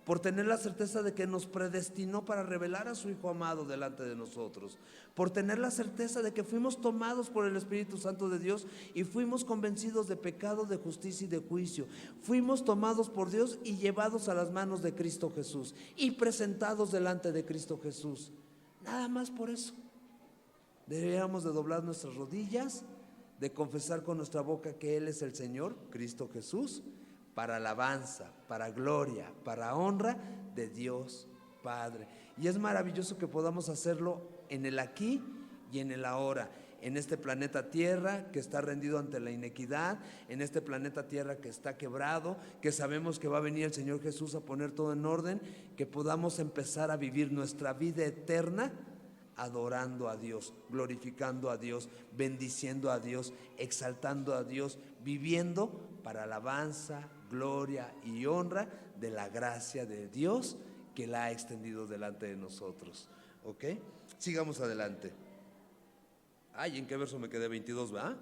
[SPEAKER 1] por tener la certeza de que nos predestinó para revelar a su Hijo amado delante de nosotros, por tener la certeza de que fuimos tomados por el Espíritu Santo de Dios y fuimos convencidos de pecado, de justicia y de juicio. Fuimos tomados por Dios y llevados a las manos de Cristo Jesús y presentados delante de Cristo Jesús. Nada más por eso. Deberíamos de doblar nuestras rodillas, de confesar con nuestra boca que Él es el Señor, Cristo Jesús, para alabanza, para gloria, para honra de Dios Padre. Y es maravilloso que podamos hacerlo en el aquí y en el ahora, en este planeta Tierra que está rendido ante la inequidad, en este planeta Tierra que está quebrado, que sabemos que va a venir el Señor Jesús a poner todo en orden, que podamos empezar a vivir nuestra vida eterna adorando a Dios, glorificando a Dios, bendiciendo a Dios, exaltando a Dios, viviendo para alabanza, gloria y honra de la gracia de Dios que la ha extendido delante de nosotros. ¿Ok? Sigamos adelante. Ay, ¿en qué verso me quedé? 22, ¿va?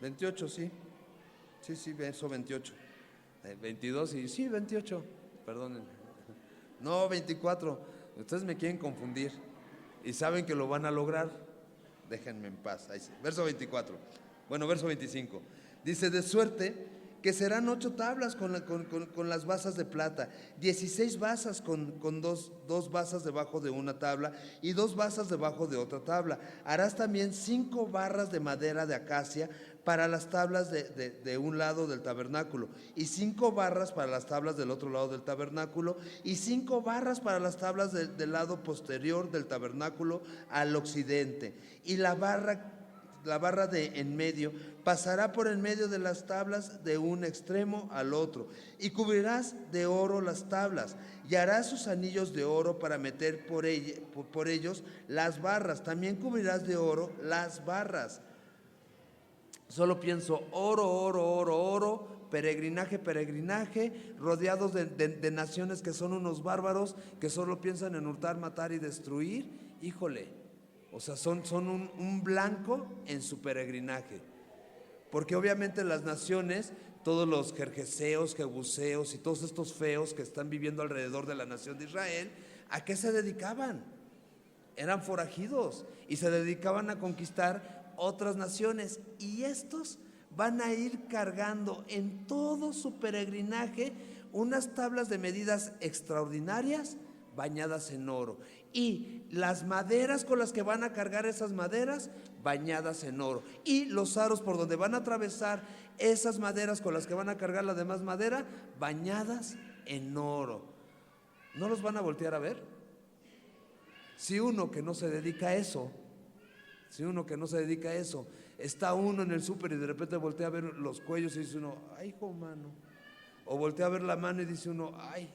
[SPEAKER 1] 28, sí. Sí, verso 28. 22 y sí, 28. Perdonen. No, 24. Ustedes me quieren confundir y saben que lo van a lograr. Déjenme en paz. Ahí sí. Verso 24. Bueno, verso 25. Dice: de suerte que serán 8 tablas con las basas de plata, 16 basas con dos basas debajo de una tabla y 2 basas debajo de otra tabla. Harás también 5 barras de madera de acacia para las tablas de un lado del tabernáculo, y 5 barras para las tablas del otro lado del tabernáculo, y 5 barras para las tablas del lado posterior del tabernáculo al occidente. Y la barra de en medio pasará por en medio de las tablas de un extremo al otro, y cubrirás de oro las tablas, y harás sus anillos de oro para meter por ellos las barras. También cubrirás de oro las barras. Solo pienso oro, peregrinaje, rodeados de naciones que son unos bárbaros, que solo piensan en hurtar, matar y destruir. Híjole, o sea, son un blanco en su peregrinaje. Porque obviamente las naciones, todos los jerjeseos, jebuseos y todos estos feos que están viviendo alrededor de la nación de Israel, ¿a qué se dedicaban? Eran forajidos y se dedicaban a conquistar otras naciones, y estos van a ir cargando en todo su peregrinaje unas tablas de medidas extraordinarias bañadas en oro, y las maderas con las que van a cargar esas maderas bañadas en oro, y los aros por donde van a atravesar esas maderas con las que van a cargar la demás madera bañadas en oro. ¿No los van a voltear a ver? Si uno que no se dedica a eso, está uno en el súper y de repente voltea a ver los cuellos y dice uno: ay, hijo mano. O voltea a ver la mano y dice uno: ay,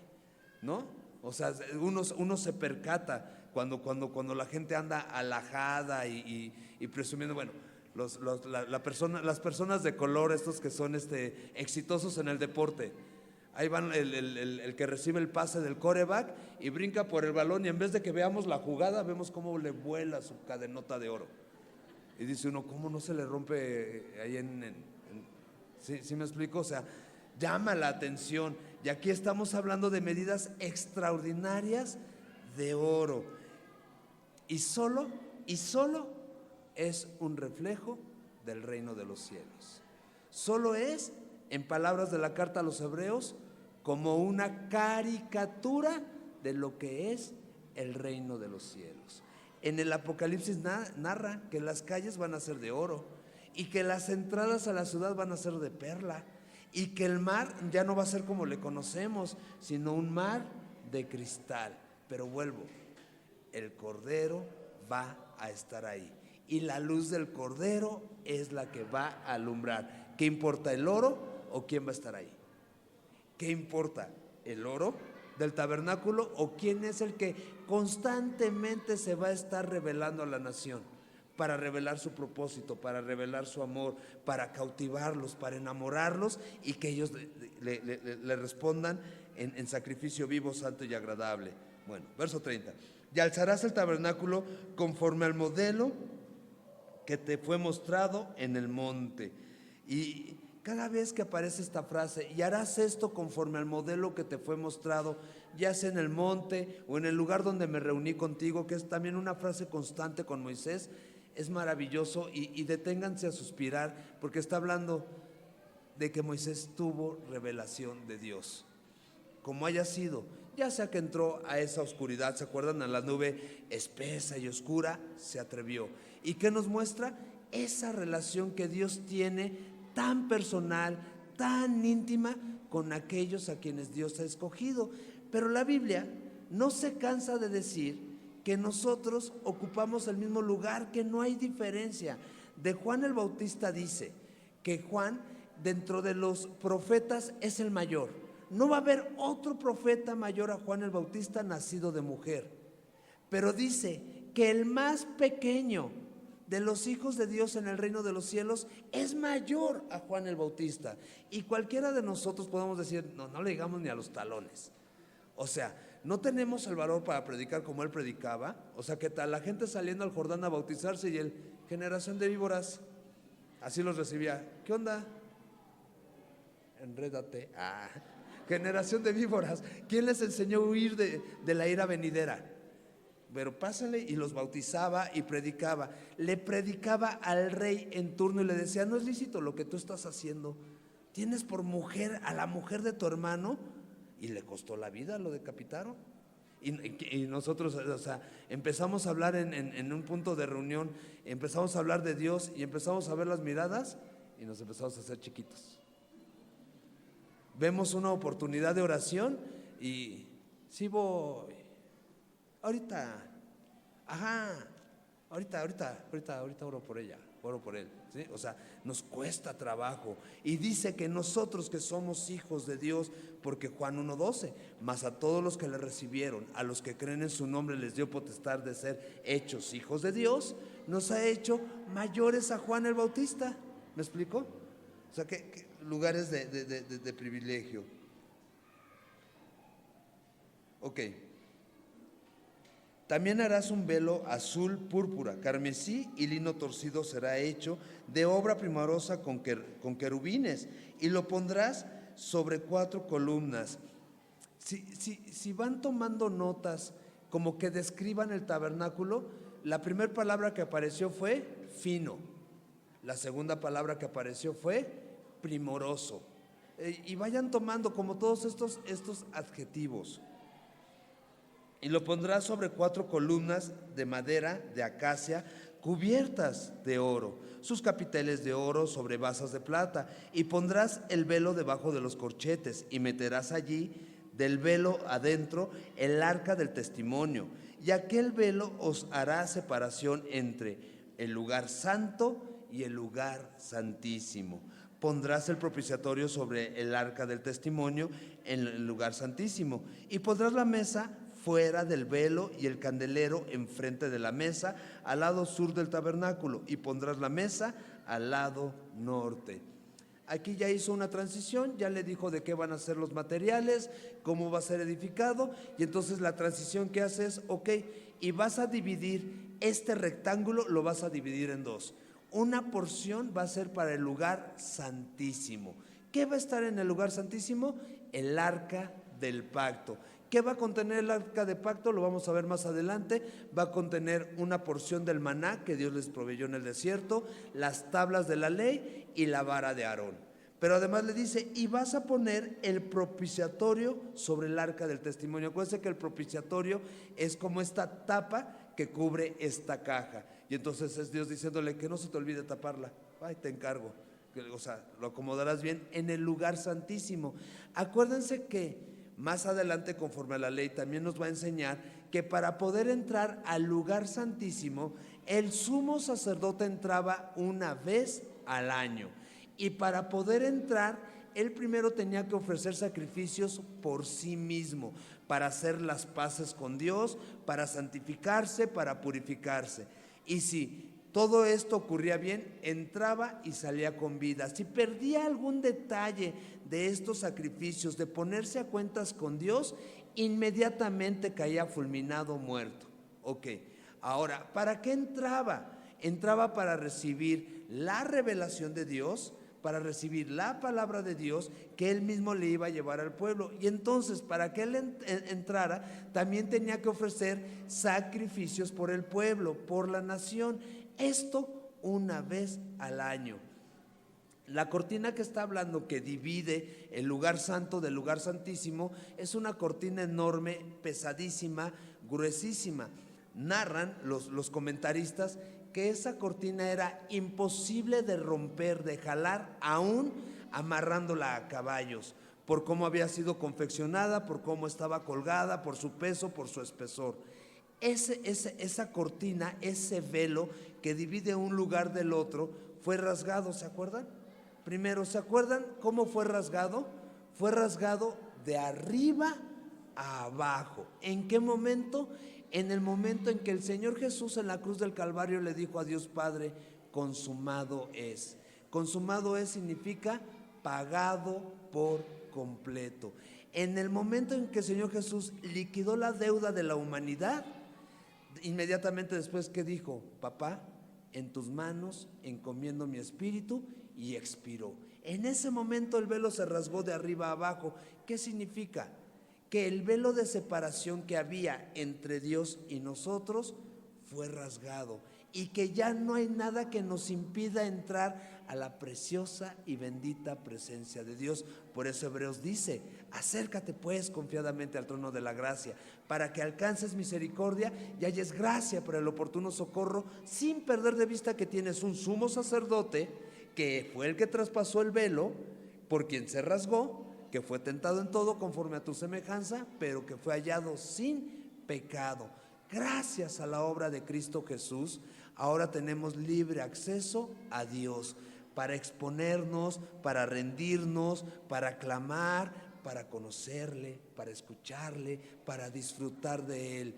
[SPEAKER 1] ¿no? O sea, uno se percata cuando la gente anda alajada y presumiendo. Bueno, las personas de color, estos que son exitosos en el deporte, ahí van el que recibe el pase del quarterback y brinca por el balón, y en vez de que veamos la jugada, vemos cómo le vuela su cadenota de oro. Y dice uno: ¿cómo no se le rompe ahí ¿sí me explico? O sea, llama la atención. Y aquí estamos hablando de medidas extraordinarias de oro. Y solo es un reflejo del reino de los cielos. Solo es, en palabras de la carta a los Hebreos, como una caricatura de lo que es el reino de los cielos. En el Apocalipsis narra que las calles van a ser de oro, y que las entradas a la ciudad van a ser de perla, y que el mar ya no va a ser como le conocemos, sino un mar de cristal. Pero vuelvo, el Cordero va a estar ahí, y la luz del Cordero es la que va a alumbrar. ¿Qué importa, el oro o quién va a estar ahí? ¿Qué importa, el oro del tabernáculo o quién es el que constantemente se va a estar revelando a la nación para revelar su propósito, para revelar su amor, para cautivarlos, para enamorarlos, y que ellos le respondan en sacrificio vivo, santo y agradable? Bueno, verso 30. Y alzarás el tabernáculo conforme al modelo que te fue mostrado en el monte. Y cada vez que aparece esta frase: y harás esto conforme al modelo que te fue mostrado, ya sea en el monte o en el lugar donde me reuní contigo, que es también una frase constante con Moisés, es maravilloso. Y deténganse a suspirar, porque está hablando de que Moisés tuvo revelación de Dios, como haya sido, ya sea que entró a esa oscuridad, ¿se acuerdan? A la nube espesa y oscura, se atrevió. ¿Y qué nos muestra? Esa relación que Dios tiene tan personal, tan íntima con aquellos a quienes Dios ha escogido. Pero la Biblia no se cansa de decir que nosotros ocupamos el mismo lugar, que no hay diferencia. De Juan el Bautista dice que Juan, dentro de los profetas, es el mayor. No va a haber otro profeta mayor a Juan el Bautista nacido de mujer. Pero dice que el más pequeño de los hijos de Dios en el reino de los cielos es mayor a Juan el Bautista. Y cualquiera de nosotros podemos decir, no le llegamos ni a los talones. O sea, no tenemos el valor para predicar como él predicaba. O sea, ¿qué tal? La gente saliendo al Jordán a bautizarse y él, generación de víboras, así los recibía. ¿Qué onda? Enrédate. Generación de víboras. ¿Quién les enseñó a huir de la ira venidera? Pero pásenle, y los bautizaba y predicaba. Le predicaba al rey en turno y le decía, no es lícito lo que tú estás haciendo. Tienes por mujer a la mujer de tu hermano. Y le costó la vida, lo decapitaron. Y nosotros, o sea, empezamos a hablar en un punto de reunión, empezamos a hablar de Dios y empezamos a ver las miradas y nos empezamos a hacer chiquitos. Vemos una oportunidad de oración y sí voy, ahorita, ahorita oro por ella, oro por él, ¿sí? O sea, nos cuesta trabajo. Y dice que nosotros que somos hijos de Dios, porque Juan 1:12, mas a todos los que le recibieron, a los que creen en su nombre, les dio potestad de ser hechos hijos de Dios, nos ha hecho mayores a Juan el Bautista. ¿Me explico? O sea, que lugares de privilegio. Ok. También harás un velo azul, púrpura, carmesí y lino torcido será hecho de obra primorosa con querubines, y lo pondrás sobre 4 columnas. Si van tomando notas como que describan el tabernáculo, la primera palabra que apareció fue fino, la segunda palabra que apareció fue primoroso, y vayan tomando como todos estos adjetivos. Y lo pondrás sobre 4 columnas de madera de acacia cubiertas de oro, sus capiteles de oro sobre basas de plata, y pondrás el velo debajo de los corchetes, y meterás allí del velo adentro el arca del testimonio, y aquel velo os hará separación entre el lugar santo y el lugar santísimo. Pondrás el propiciatorio sobre el arca del testimonio en el lugar santísimo, y pondrás la mesa fuera del velo y el candelero enfrente de la mesa al lado sur del tabernáculo, y pondrás la mesa al lado norte. Aquí ya hizo una transición, ya le dijo de qué van a ser los materiales, cómo va a ser edificado, y entonces la transición que hace es, ok, y vas a dividir este rectángulo, lo vas a dividir en 2. Una porción va a ser para el lugar santísimo. ¿Qué va a estar en el lugar santísimo? El arca del pacto. ¿Qué va a contener el arca de pacto? Lo vamos a ver más adelante. Va a contener una porción del maná que Dios les proveyó en el desierto, las tablas de la ley y la vara de Aarón. Pero además le dice, y vas a poner el propiciatorio sobre el arca del testimonio. Acuérdense que el propiciatorio es como esta tapa que cubre esta caja. Y entonces es Dios diciéndole que no se te olvide taparla. Ay, te encargo. O sea, lo acomodarás bien en el lugar santísimo. Acuérdense que más adelante, conforme a la ley, también nos va a enseñar que para poder entrar al lugar santísimo, el sumo sacerdote entraba una vez al año. Y para poder entrar, él primero tenía que ofrecer sacrificios por sí mismo, para hacer las paces con Dios, para santificarse, para purificarse. Y si todo esto ocurría bien, entraba y salía con vida. Si perdía algún detalle de estos sacrificios, de ponerse a cuentas con Dios, inmediatamente caía fulminado, muerto. Ok, ahora, ¿para qué entraba? Entraba para recibir la revelación de Dios, para recibir la palabra de Dios que él mismo le iba a llevar al pueblo. Y entonces, para que él entrara, también tenía que ofrecer sacrificios por el pueblo, por la nación. Esto una vez al año. La cortina que está hablando, que divide el lugar santo del lugar santísimo, es una cortina enorme, pesadísima, gruesísima. Narran los comentaristas que esa cortina era imposible de romper, de jalar, aún amarrándola a caballos, por cómo había sido confeccionada, por cómo estaba colgada, por su peso, por su espesor. Esa cortina, ese velo que divide un lugar del otro, fue rasgado, ¿se acuerdan? Primero, ¿se acuerdan cómo fue rasgado? Fue rasgado de arriba a abajo. ¿En qué momento? En el momento en que el Señor Jesús en la cruz del Calvario le dijo a Dios Padre: consumado es. Consumado es significa pagado por completo. En el momento en que el Señor Jesús liquidó la deuda de la humanidad, inmediatamente después, ¿qué dijo? Papá, en tus manos encomiendo mi espíritu, y expiró. En ese momento el velo se rasgó de arriba a abajo. ¿Qué significa? Que el velo de separación que había entre Dios y nosotros fue rasgado, y que ya no hay nada que nos impida entrar a la preciosa y bendita presencia de Dios. Por eso Hebreos dice: acércate pues confiadamente al trono de la gracia, para que alcances misericordia y halles gracia para el oportuno socorro, sin perder de vista que tienes un sumo sacerdote, que fue el que traspasó el velo, por quien se rasgó, que fue tentado en todo conforme a tu semejanza, pero que fue hallado sin pecado. Gracias a la obra de Cristo Jesús, ahora tenemos libre acceso a Dios, para exponernos, para rendirnos, para clamar, para conocerle, para escucharle, para disfrutar de Él.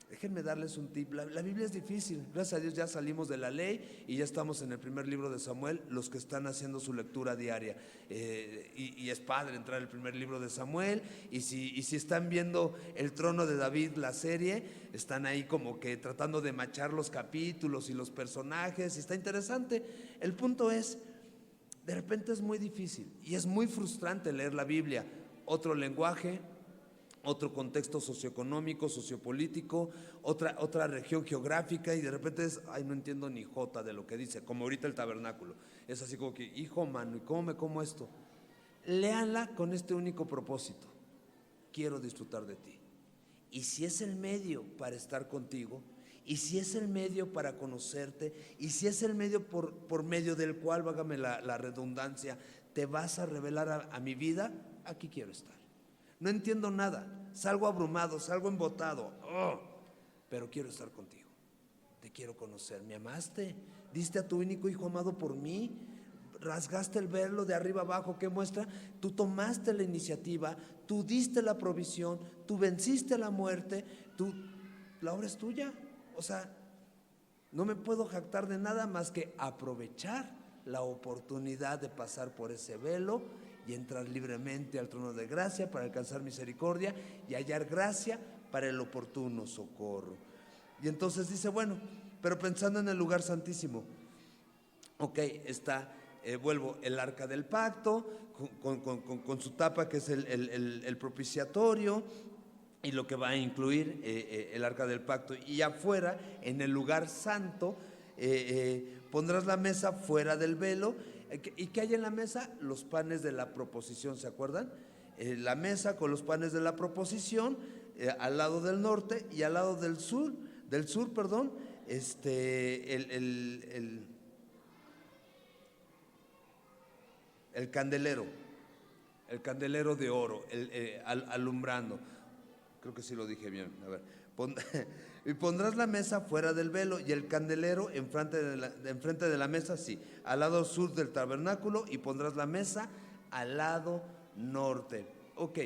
[SPEAKER 1] Déjenme darles un tip. La Biblia es difícil. Gracias a Dios ya salimos de la ley y ya estamos en el primer libro de Samuel, los que están haciendo su lectura diaria. Y es padre entrar al primer libro de Samuel. Y si están viendo El Trono de David, la serie, están ahí como que tratando de machar los capítulos y los personajes. Y está interesante. El punto es, de repente es muy difícil y es muy frustrante leer la Biblia. Otro lenguaje, otro contexto socioeconómico, sociopolítico, otra región geográfica, y de repente es: ay, no entiendo ni jota de lo que dice, como ahorita el tabernáculo. Es así como que: hijo, mano, ¿y cómo me como esto? Léanla con este único propósito: quiero disfrutar de ti. Y si es el medio para estar contigo, y si es el medio para conocerte, y si es el medio por medio del cual, vágame la redundancia, te vas a revelar a mi vida, aquí quiero estar. No entiendo nada, salgo abrumado, salgo embotado, pero quiero estar contigo. Te quiero conocer. Me amaste, diste a tu único hijo amado por mí, rasgaste el velo de arriba abajo. ¿Qué muestra? Tú tomaste la iniciativa, tú diste la provisión, tú venciste la muerte, la obra es tuya. O sea, no me puedo jactar de nada más que aprovechar la oportunidad de pasar por ese velo y entrar libremente al trono de gracia para alcanzar misericordia y hallar gracia para el oportuno socorro. Y entonces dice: bueno, pero pensando en el lugar santísimo, ok, está, vuelvo, el arca del pacto, con su tapa, que es el propiciatorio, y lo que va a incluir el arca del pacto. Y afuera, en el lugar santo, pondrás la mesa fuera del velo. ¿Y qué hay en la mesa? Los panes de la proposición, ¿se acuerdan? La mesa con los panes de la proposición, al lado del norte, y al lado del sur, el candelero de oro, alumbrando. Creo que sí lo dije bien. A ver, y pondrás la mesa fuera del velo y el candelero enfrente de la mesa, sí, al lado sur del tabernáculo, y pondrás la mesa al lado norte. Ok,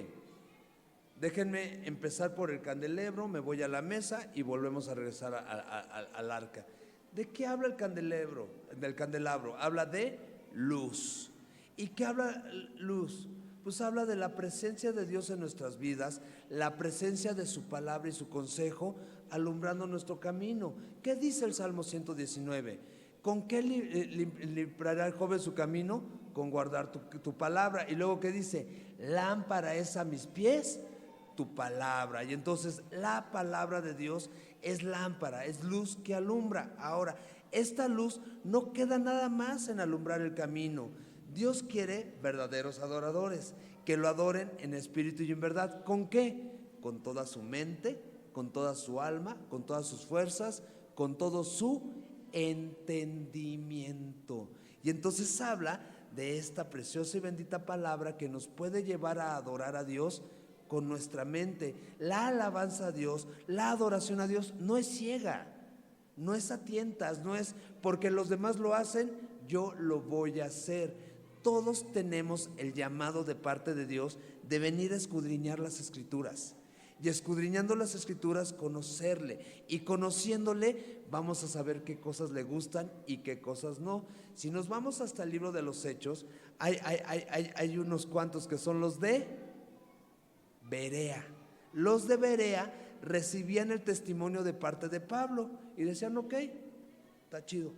[SPEAKER 1] déjenme empezar por el candelero, me voy a la mesa y volvemos a regresar al arca. ¿De qué habla el candelabro? Habla de luz. ¿Y qué habla luz? Pues habla de la presencia de Dios en nuestras vidas, la presencia de su palabra y su consejo alumbrando nuestro camino. ¿Qué dice el Salmo 119? ¿Con qué librará el joven su camino? Con guardar tu palabra. Y luego, ¿qué dice? Lámpara es a mis pies tu palabra. Y entonces la palabra de Dios es lámpara, es luz que alumbra. Ahora, esta luz no queda nada más en alumbrar el camino. Dios quiere verdaderos adoradores, que lo adoren en espíritu y en verdad. ¿Con qué? Con toda su mente, con toda su alma, con todas sus fuerzas, con todo su entendimiento. Y entonces habla de esta preciosa y bendita palabra que nos puede llevar a adorar a Dios con nuestra mente. La alabanza a Dios, la adoración a Dios no es ciega, no es a tientas, no es porque los demás lo hacen, yo lo voy a hacer. Todos tenemos el llamado de parte de Dios de venir a escudriñar las Escrituras. Y escudriñando las Escrituras, conocerle. Y conociéndole, vamos a saber qué cosas le gustan y qué cosas no. Si nos vamos hasta el libro de los Hechos, hay unos cuantos que son los de Berea. Los de Berea recibían el testimonio de parte de Pablo y decían, ok, está chido.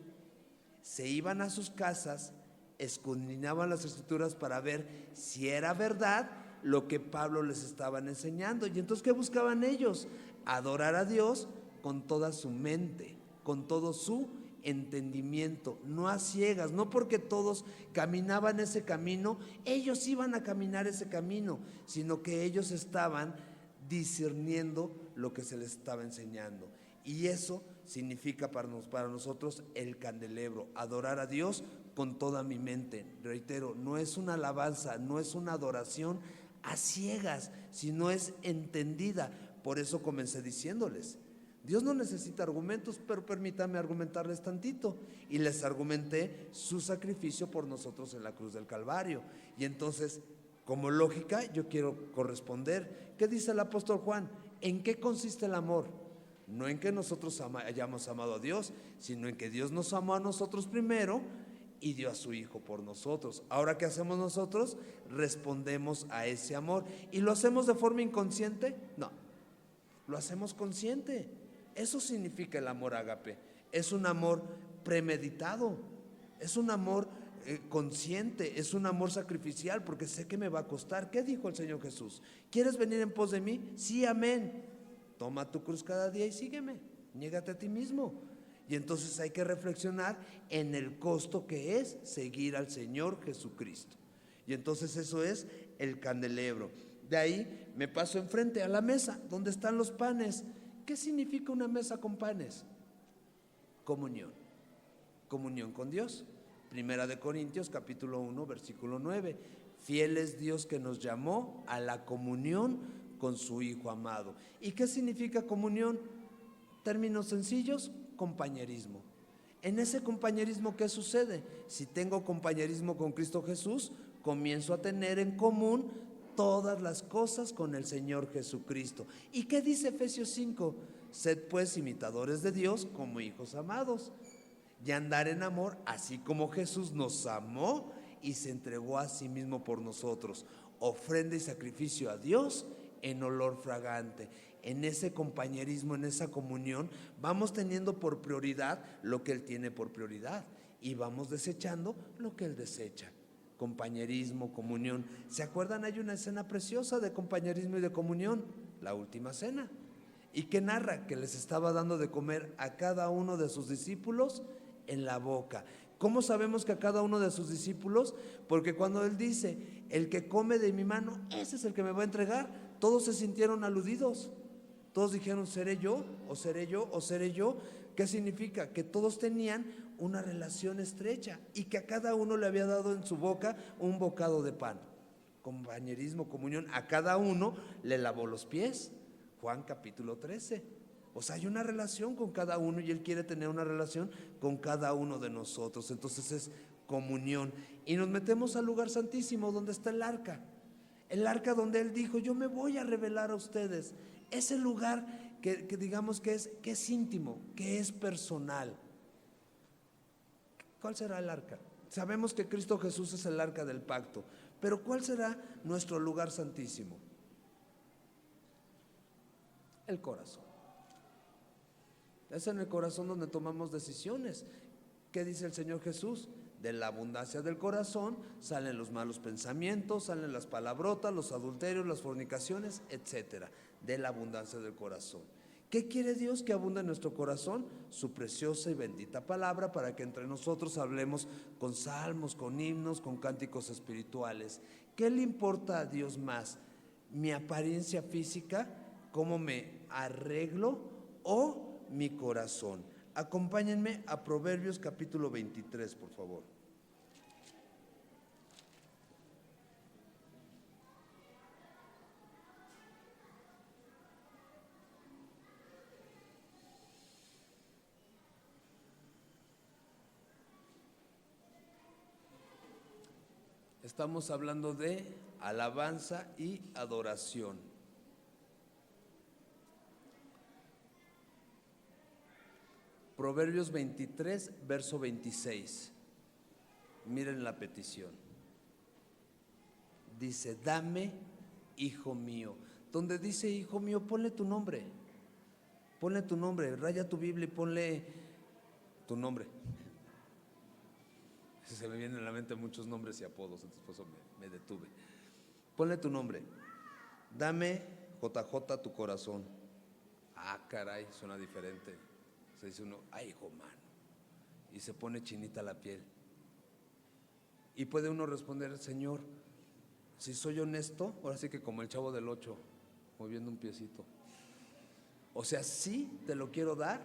[SPEAKER 1] Se iban a sus casas, escudriñaban las Escrituras para ver si era verdad lo que Pablo les estaban enseñando. Y entonces, ¿qué buscaban ellos? Adorar a Dios con toda su mente, con todo su entendimiento, no a ciegas, no porque todos caminaban ese camino, ellos iban a caminar ese camino, sino que ellos estaban discerniendo lo que se les estaba enseñando. Y eso significa para nosotros el candelebro, adorar a Dios con toda mi mente. Reitero, no es una alabanza, no es una adoración a ciegas, sino es entendida. Por eso comencé diciéndoles, Dios no necesita argumentos, pero permítanme argumentarles tantito. Y les argumenté su sacrificio por nosotros en la cruz del Calvario. Y entonces, como lógica, yo quiero corresponder. ¿Qué dice el apóstol Juan? ¿En qué consiste el amor? No en que nosotros hayamos amado a Dios, sino en que Dios nos amó a nosotros primero y dio a su Hijo por nosotros. Ahora, ¿qué hacemos nosotros? Respondemos a ese amor. ¿Y lo hacemos de forma inconsciente? No, lo hacemos consciente. Eso significa el amor ágape. Es un amor premeditado, es un amor consciente, es un amor sacrificial, porque sé que me va a costar. ¿Qué dijo el Señor Jesús? ¿Quieres venir en pos de mí? Sí, amén. Toma tu cruz cada día y sígueme, niégate a ti mismo. Y entonces hay que reflexionar en el costo que es seguir al Señor Jesucristo. Y entonces eso es el candelebro. De ahí me paso enfrente a la mesa donde están los panes. ¿Qué significa una mesa con panes? Comunión. Comunión con Dios. Primera de Corintios capítulo 1 versículo 9. Fiel es Dios que nos llamó a la comunión con su Hijo amado. ¿Y qué significa comunión? Términos sencillos, compañerismo. En ese compañerismo, ¿qué sucede? Si tengo compañerismo con Cristo Jesús, comienzo a tener en común todas las cosas con el Señor Jesucristo. ¿Y qué dice Efesios 5? Sed pues imitadores de Dios como hijos amados, y andar en amor, así como Jesús nos amó y se entregó a sí mismo por nosotros, ofrenda y sacrificio a Dios en olor fragante. En ese compañerismo, en esa comunión, vamos teniendo por prioridad lo que Él tiene por prioridad y vamos desechando lo que Él desecha. Compañerismo, comunión. ¿Se acuerdan? Hay una escena preciosa de compañerismo y de comunión, la última cena. ¿Y qué narra? Que les estaba dando de comer a cada uno de sus discípulos en la boca. ¿Cómo sabemos que a cada uno de sus discípulos? Porque cuando Él dice, el que come de mi mano, ese es el que me va a entregar, todos se sintieron aludidos. Todos dijeron, ¿seré yo? ¿O seré yo? ¿O seré yo? ¿Qué significa? Que todos tenían una relación estrecha y que a cada uno le había dado en su boca un bocado de pan. Compañerismo, comunión, a cada uno le lavó los pies. Juan capítulo 13. O sea, hay una relación con cada uno y Él quiere tener una relación con cada uno de nosotros. Entonces es comunión. Y nos metemos al lugar santísimo donde está el arca. El arca donde Él dijo, yo me voy a revelar a ustedes. Ese lugar que digamos que es íntimo, que es personal. ¿Cuál será el arca? Sabemos que Cristo Jesús es el arca del pacto, pero ¿cuál será nuestro lugar santísimo? El corazón. Es en el corazón donde tomamos decisiones. ¿Qué dice el Señor Jesús? De la abundancia del corazón salen los malos pensamientos, salen las palabrotas, los adulterios, las fornicaciones, etcétera. De la abundancia del corazón. ¿Qué quiere Dios que abunda en nuestro corazón? Su preciosa y bendita palabra, para que entre nosotros hablemos con salmos, con himnos, con cánticos espirituales. ¿Qué le importa a Dios más? ¿Mi apariencia física? ¿Cómo me arreglo o mi corazón. Acompáñenme a Proverbios capítulo 23, por favor. Estamos hablando de alabanza y adoración. Proverbios 23, verso 26. Miren la petición. Dice, dame, hijo mío. Donde dice hijo mío, ponle tu nombre. Ponle tu nombre, raya tu Biblia y ponle tu nombre. Se me vienen a la mente muchos nombres y apodos, entonces por eso me detuve. Ponle tu nombre. Dame, JJ, tu corazón. Ah, caray, suena diferente. Se dice uno, ay, hijo mano. Y se pone chinita la piel. Y puede uno responder, Señor, si soy honesto, ahora sí que como el Chavo del 8, moviendo un piecito. O sea, sí te lo quiero dar,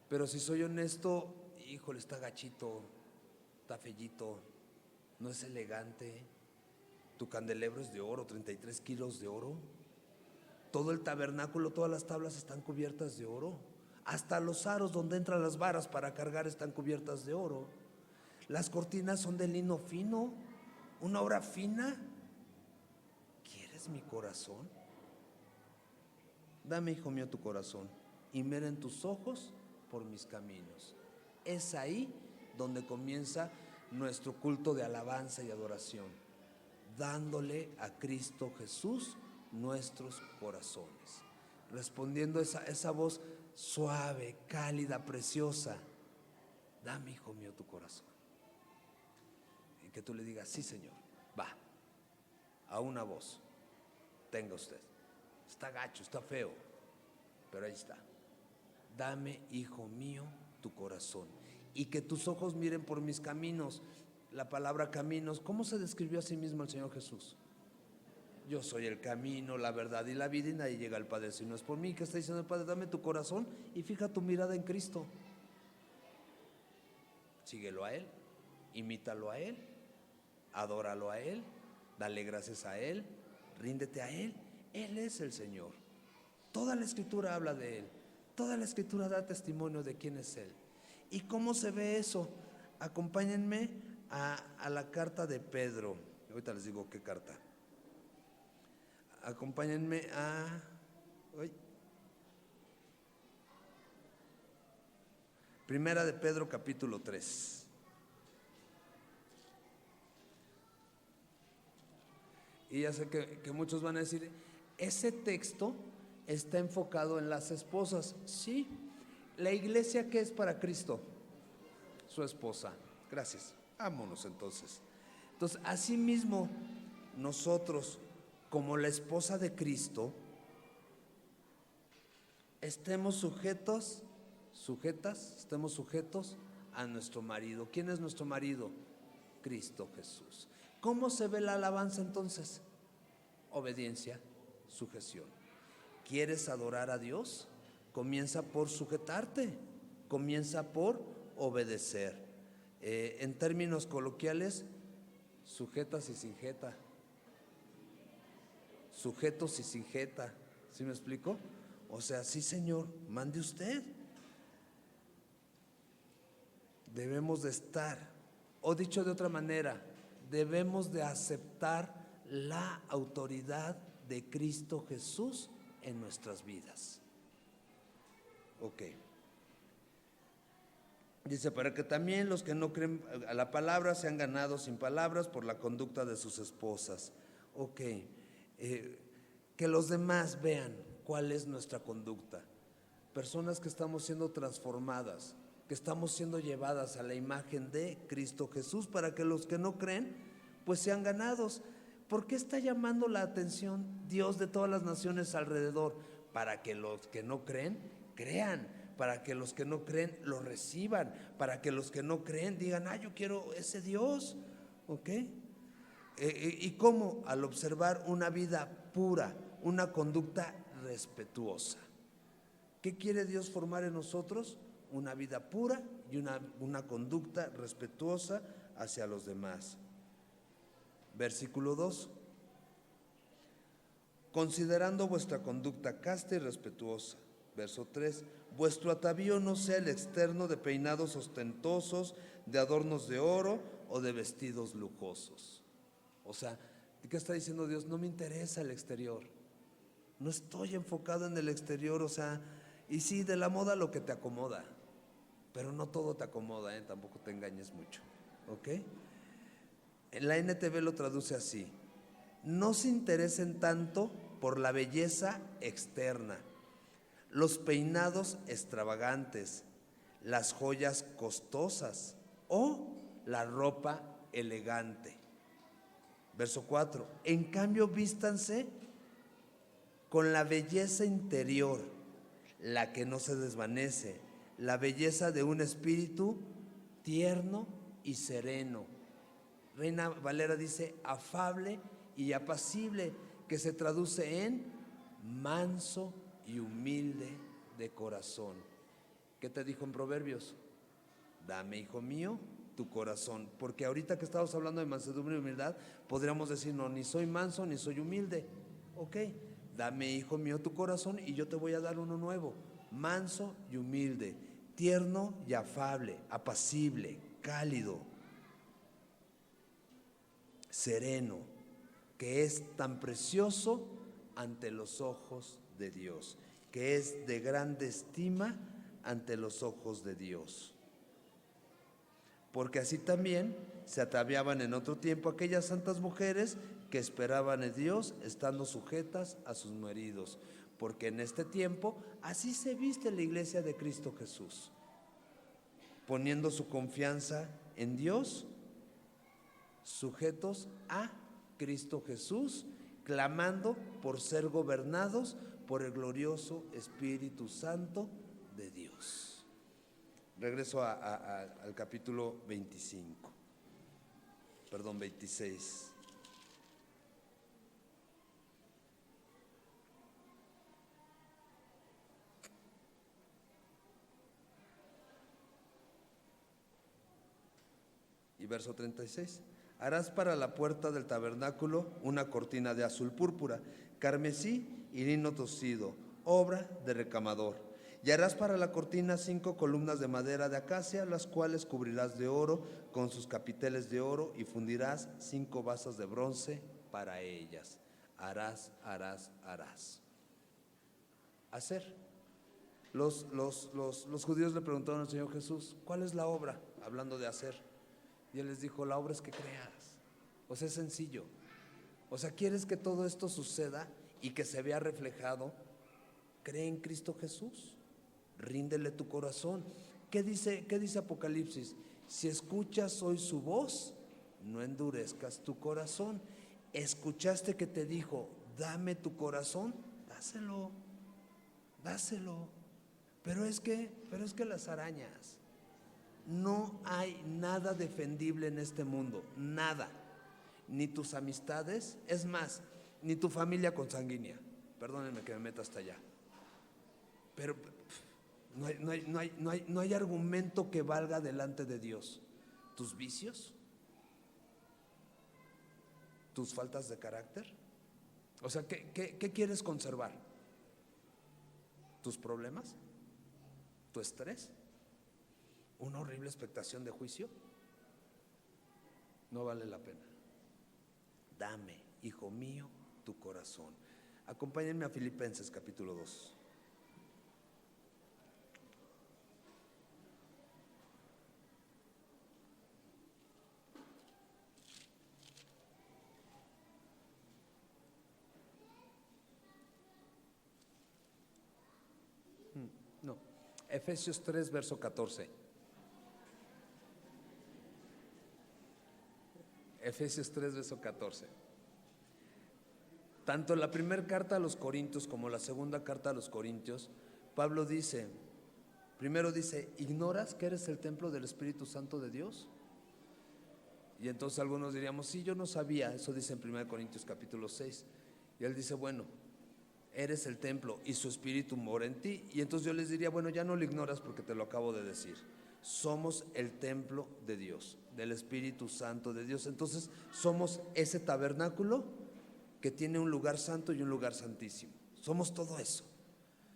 [SPEAKER 1] pero si soy honesto, híjole, está gachito, está fellito, no es elegante. Tu candelebro es de oro, 33 kilos de oro. Todo el tabernáculo, todas las tablas están cubiertas de oro. Hasta los aros donde entran las varas para cargar están cubiertas de oro. Las cortinas son de lino fino, una obra fina. ¿Quieres mi corazón? Dame, hijo mío, tu corazón y miren tus ojos por mis caminos. Es ahí donde comienza nuestro culto de alabanza y adoración, dándole a Cristo Jesús nuestros corazones, respondiendo esa voz suave, cálida, preciosa. Dame, hijo mío, tu corazón. Y que tú le digas, sí, Señor, va, a una voz, tenga usted. Está gacho, está feo, pero ahí está. Dame, hijo mío, tu corazón y que tus ojos miren por mis caminos. La palabra caminos, ¿cómo se describió a sí mismo el Señor Jesús? Yo soy el camino, la verdad y la vida, y nadie llega al Padre si no es por mí. ¿Qué está diciendo el Padre? Dame tu corazón y fija tu mirada en Cristo. Síguelo a Él, imítalo a Él, adóralo a Él, dale gracias a Él, ríndete a Él. Él es el Señor. Toda la Escritura habla de Él. Toda la Escritura da testimonio de quién es Él. ¿Y cómo se ve eso? Acompáñenme a la carta de Pedro. Ahorita les digo qué carta. Acompáñenme a Primera de Pedro capítulo 3. Y ya sé que muchos van a decir, ese texto está enfocado en las esposas. Sí, la iglesia, ¿qué es para Cristo? Su esposa. Gracias, vámonos entonces. Entonces, así mismo, nosotros, como la esposa de Cristo, estemos sujetos a nuestro marido. ¿Quién es nuestro marido? Cristo Jesús. ¿Cómo se ve la alabanza entonces? Obediencia, sujeción. ¿Quieres adorar a Dios? Comienza por sujetarte, comienza por obedecer. En términos coloquiales, sujetas y sin jeta, sujetos y sin jeta. ¿Sí me explico? O sea, sí, Señor, mande usted. Debemos de estar, o dicho de otra manera, debemos de aceptar la autoridad de Cristo Jesús en nuestras vidas. Ok. Dice, para que también los que no creen a la palabra sean ganados sin palabras por la conducta de sus esposas. Ok. Que los demás vean cuál es nuestra conducta. Personas que estamos siendo transformadas, que estamos siendo llevadas a la imagen de Cristo Jesús, para que los que no creen pues sean ganados. ¿Por qué está llamando la atención Dios de todas las naciones alrededor? Para que los que no creen, crean, para que los que no creen lo reciban, para que los que no creen digan, yo quiero ese Dios. ¿Ok? ¿Y cómo? Al observar una vida pura, una conducta respetuosa. ¿Qué quiere Dios formar en nosotros? Una vida pura y una conducta respetuosa hacia los demás. Versículo 2. Considerando vuestra conducta casta y respetuosa. Verso 3. Vuestro atavío no sea el externo de peinados ostentosos, de adornos de oro o de vestidos lujosos. O sea, ¿qué está diciendo Dios? No me interesa el exterior. No estoy enfocado en el exterior, o sea, y sí, de la moda lo que te acomoda, pero no todo te acomoda, tampoco te engañes mucho, ¿ok? En la NTV lo traduce así: no se interesen tanto por la belleza externa, los peinados extravagantes, las joyas costosas o la ropa elegante. Verso 4. En cambio, vístanse con la belleza interior, la que no se desvanece, la belleza de un espíritu tierno y sereno. Reina Valera dice afable y apacible, que se traduce en manso y humilde de corazón. ¿Qué te dijo en Proverbios? Dame, hijo mío, tu corazón. Porque ahorita que estamos hablando de mansedumbre y humildad, podríamos decir, no, ni soy manso ni soy humilde. Ok, dame, hijo mío, tu corazón y yo te voy a dar uno nuevo: manso y humilde, tierno y afable, apacible, cálido, sereno, que es tan precioso ante los ojos de Dios, que es de grande estima ante los ojos de Dios. Porque así también se ataviaban en otro tiempo aquellas santas mujeres que esperaban en Dios, estando sujetas a sus maridos. Porque en este tiempo así se viste la iglesia de Cristo Jesús, poniendo su confianza en Dios, sujetos a Cristo Jesús, clamando por ser gobernados por el glorioso Espíritu Santo de Dios. Regreso al capítulo 26. Y verso 36. Harás para la puerta del tabernáculo una cortina de azul púrpura, carmesí y lino torcido, obra de recamador. Y harás para la cortina 5 columnas de madera de acacia, las cuales cubrirás de oro con sus capiteles de oro, y fundirás 5 basas de bronce para ellas. Harás. Hacer. Los judíos le preguntaron al Señor Jesús, ¿cuál es la obra? Hablando de hacer. Y Él les dijo, la obra es que creas. O sea, es sencillo. O sea, ¿quieres que todo esto suceda y que se vea reflejado? Cree en Cristo Jesús. Ríndele tu corazón. ¿Qué dice Apocalipsis? Si escuchas hoy su voz, no endurezcas tu corazón. ¿Escuchaste que te dijo, dame tu corazón? Dáselo. Pero es que las arañas, no hay nada defendible en este mundo, nada. Ni tus amistades, es más, ni tu familia consanguínea. Perdónenme que me meta hasta allá. Pero no hay argumento que valga delante de Dios. ¿Tus vicios? ¿Tus faltas de carácter? O sea, ¿qué quieres conservar? ¿Tus problemas? ¿Tu estrés? ¿Una horrible expectación de juicio? No vale la pena. Dame, hijo mío, tu corazón. Acompáñenme a Filipenses capítulo 2. No, Efesios 3, verso 14. Efesios 3, verso 14. Tanto la primera carta a los Corintios como la segunda carta a los Corintios, Pablo dice, primero dice, ¿ignoras que eres el templo del Espíritu Santo de Dios? Y entonces algunos diríamos, sí, yo no sabía, eso dice en 1 Corintios capítulo 6. Y él dice, bueno, eres el templo y su espíritu mora en ti. Y entonces yo les diría, bueno, ya no lo ignoras porque te lo acabo de decir. Somos el templo de Dios, del Espíritu Santo de Dios. Entonces somos ese tabernáculo que tiene un lugar santo y un lugar santísimo. Somos todo eso.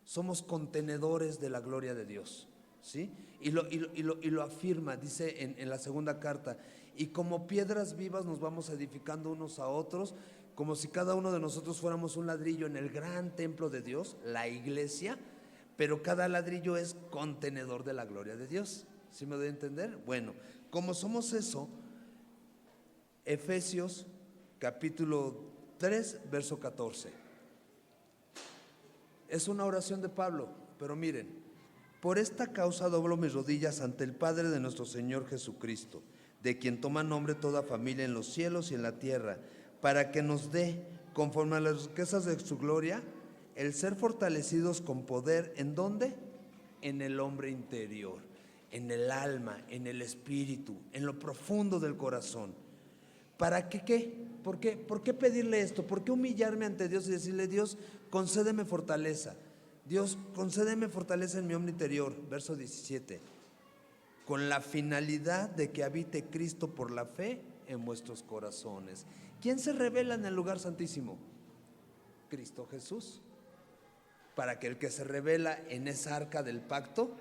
[SPEAKER 1] Somos contenedores de la gloria de Dios, ¿sí? Y lo afirma, dice en la segunda carta, y como piedras vivas nos vamos edificando unos a otros, como si cada uno de nosotros fuéramos un ladrillo en el gran templo de Dios, la iglesia, pero cada ladrillo es contenedor de la gloria de Dios. ¿Sí me doy a entender? Bueno, como somos eso, Efesios capítulo 3, verso 14. Es una oración de Pablo, pero miren, por esta causa doblo mis rodillas ante el Padre de nuestro Señor Jesucristo, de quien toma nombre toda familia en los cielos y en la tierra, para que nos dé, conforme a las riquezas de su gloria, el ser fortalecidos con poder. ¿En dónde? En el hombre interior, en el alma, en el espíritu, en lo profundo del corazón. ¿Para qué qué? ¿Por qué pedirle esto? ¿Por qué humillarme ante Dios y decirle, Dios, concédeme fortaleza? Dios, concédeme fortaleza en mi hombre interior. Verso 17. Con la finalidad de que habite Cristo por la fe en vuestros corazones. ¿Quién se revela en el lugar santísimo? Cristo Jesús. Para que el que se revela en esa arca del pacto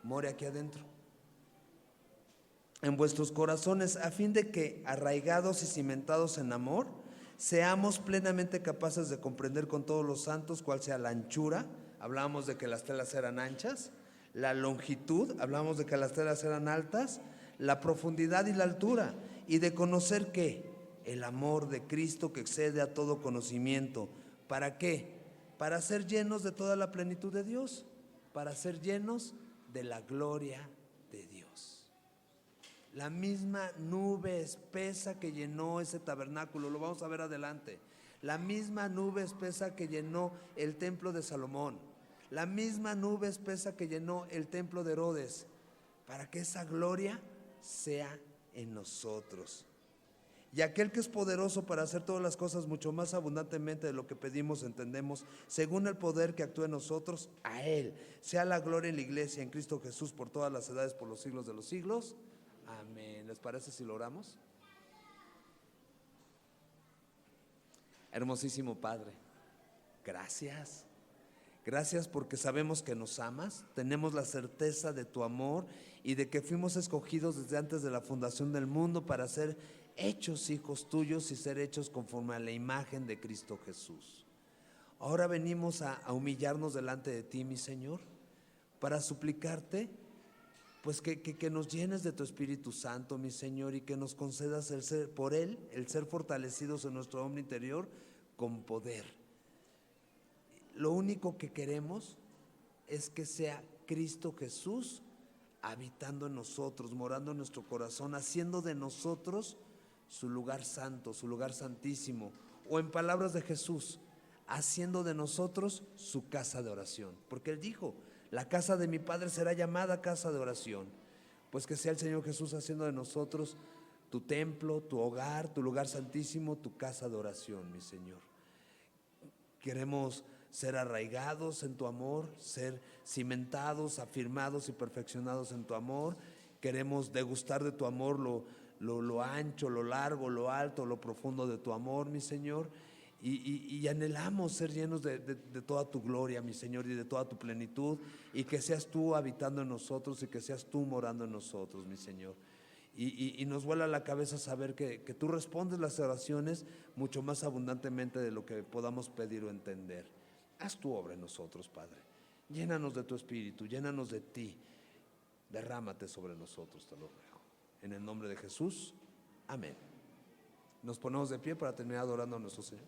[SPEAKER 1] more aquí adentro, en vuestros corazones, a fin de que, arraigados y cimentados en amor, seamos plenamente capaces de comprender con todos los santos cuál sea la anchura. Hablábamos de que las telas eran anchas. La longitud, hablábamos de que las telas eran altas. La profundidad y la altura. Y de conocer ¿qué? El amor de Cristo que excede a todo conocimiento. ¿Para qué? Para ser llenos de toda la plenitud de Dios. Para ser llenos de la gloria de Dios. La misma nube espesa que llenó ese tabernáculo, lo vamos a ver adelante. La misma nube espesa que llenó el templo de Salomón. La misma nube espesa que llenó el templo de Herodes. Para que esa gloria sea en nosotros. Y aquel que es poderoso para hacer todas las cosas mucho más abundantemente de lo que pedimos, entendemos, según el poder que actúa en nosotros, a Él sea la gloria en la iglesia, en Cristo Jesús, por todas las edades, por los siglos de los siglos. Amén. ¿Les parece si lo oramos? Hermosísimo Padre, gracias. Gracias porque sabemos que nos amas, tenemos la certeza de tu amor y de que fuimos escogidos desde antes de la fundación del mundo para ser hechos hijos tuyos y ser hechos conforme a la imagen de Cristo Jesús. Ahora venimos a humillarnos delante de ti, mi Señor, para suplicarte pues que nos llenes de tu Espíritu Santo, mi Señor, y que nos concedas el ser, por Él, el ser fortalecidos en nuestro hombre interior con poder. Lo único que queremos es que sea Cristo Jesús habitando en nosotros, morando en nuestro corazón, haciendo de nosotros su lugar santo, su lugar santísimo, o en palabras de Jesús, haciendo de nosotros su casa de oración, porque Él dijo, la casa de mi Padre será llamada casa de oración. Pues que sea el Señor Jesús haciendo de nosotros tu templo, tu hogar, tu lugar santísimo, tu casa de oración, mi Señor. Queremos ser arraigados en tu amor, ser cimentados, afirmados y perfeccionados en tu amor. Queremos degustar de tu amor lo ancho, lo largo, lo alto, lo profundo de tu amor, mi Señor. Y anhelamos ser llenos de toda tu gloria, mi Señor, y de toda tu plenitud, y que seas tú habitando en nosotros y que seas tú morando en nosotros, mi Señor. Y nos vuela la cabeza saber que tú respondes las oraciones mucho más abundantemente de lo que podamos pedir o entender. Haz tu obra en nosotros, Padre. Llénanos de tu Espíritu, llénanos de ti. Derrámate sobre nosotros, te lo ruego. En el nombre de Jesús, amén. Nos ponemos de pie para terminar adorando a nuestro Señor.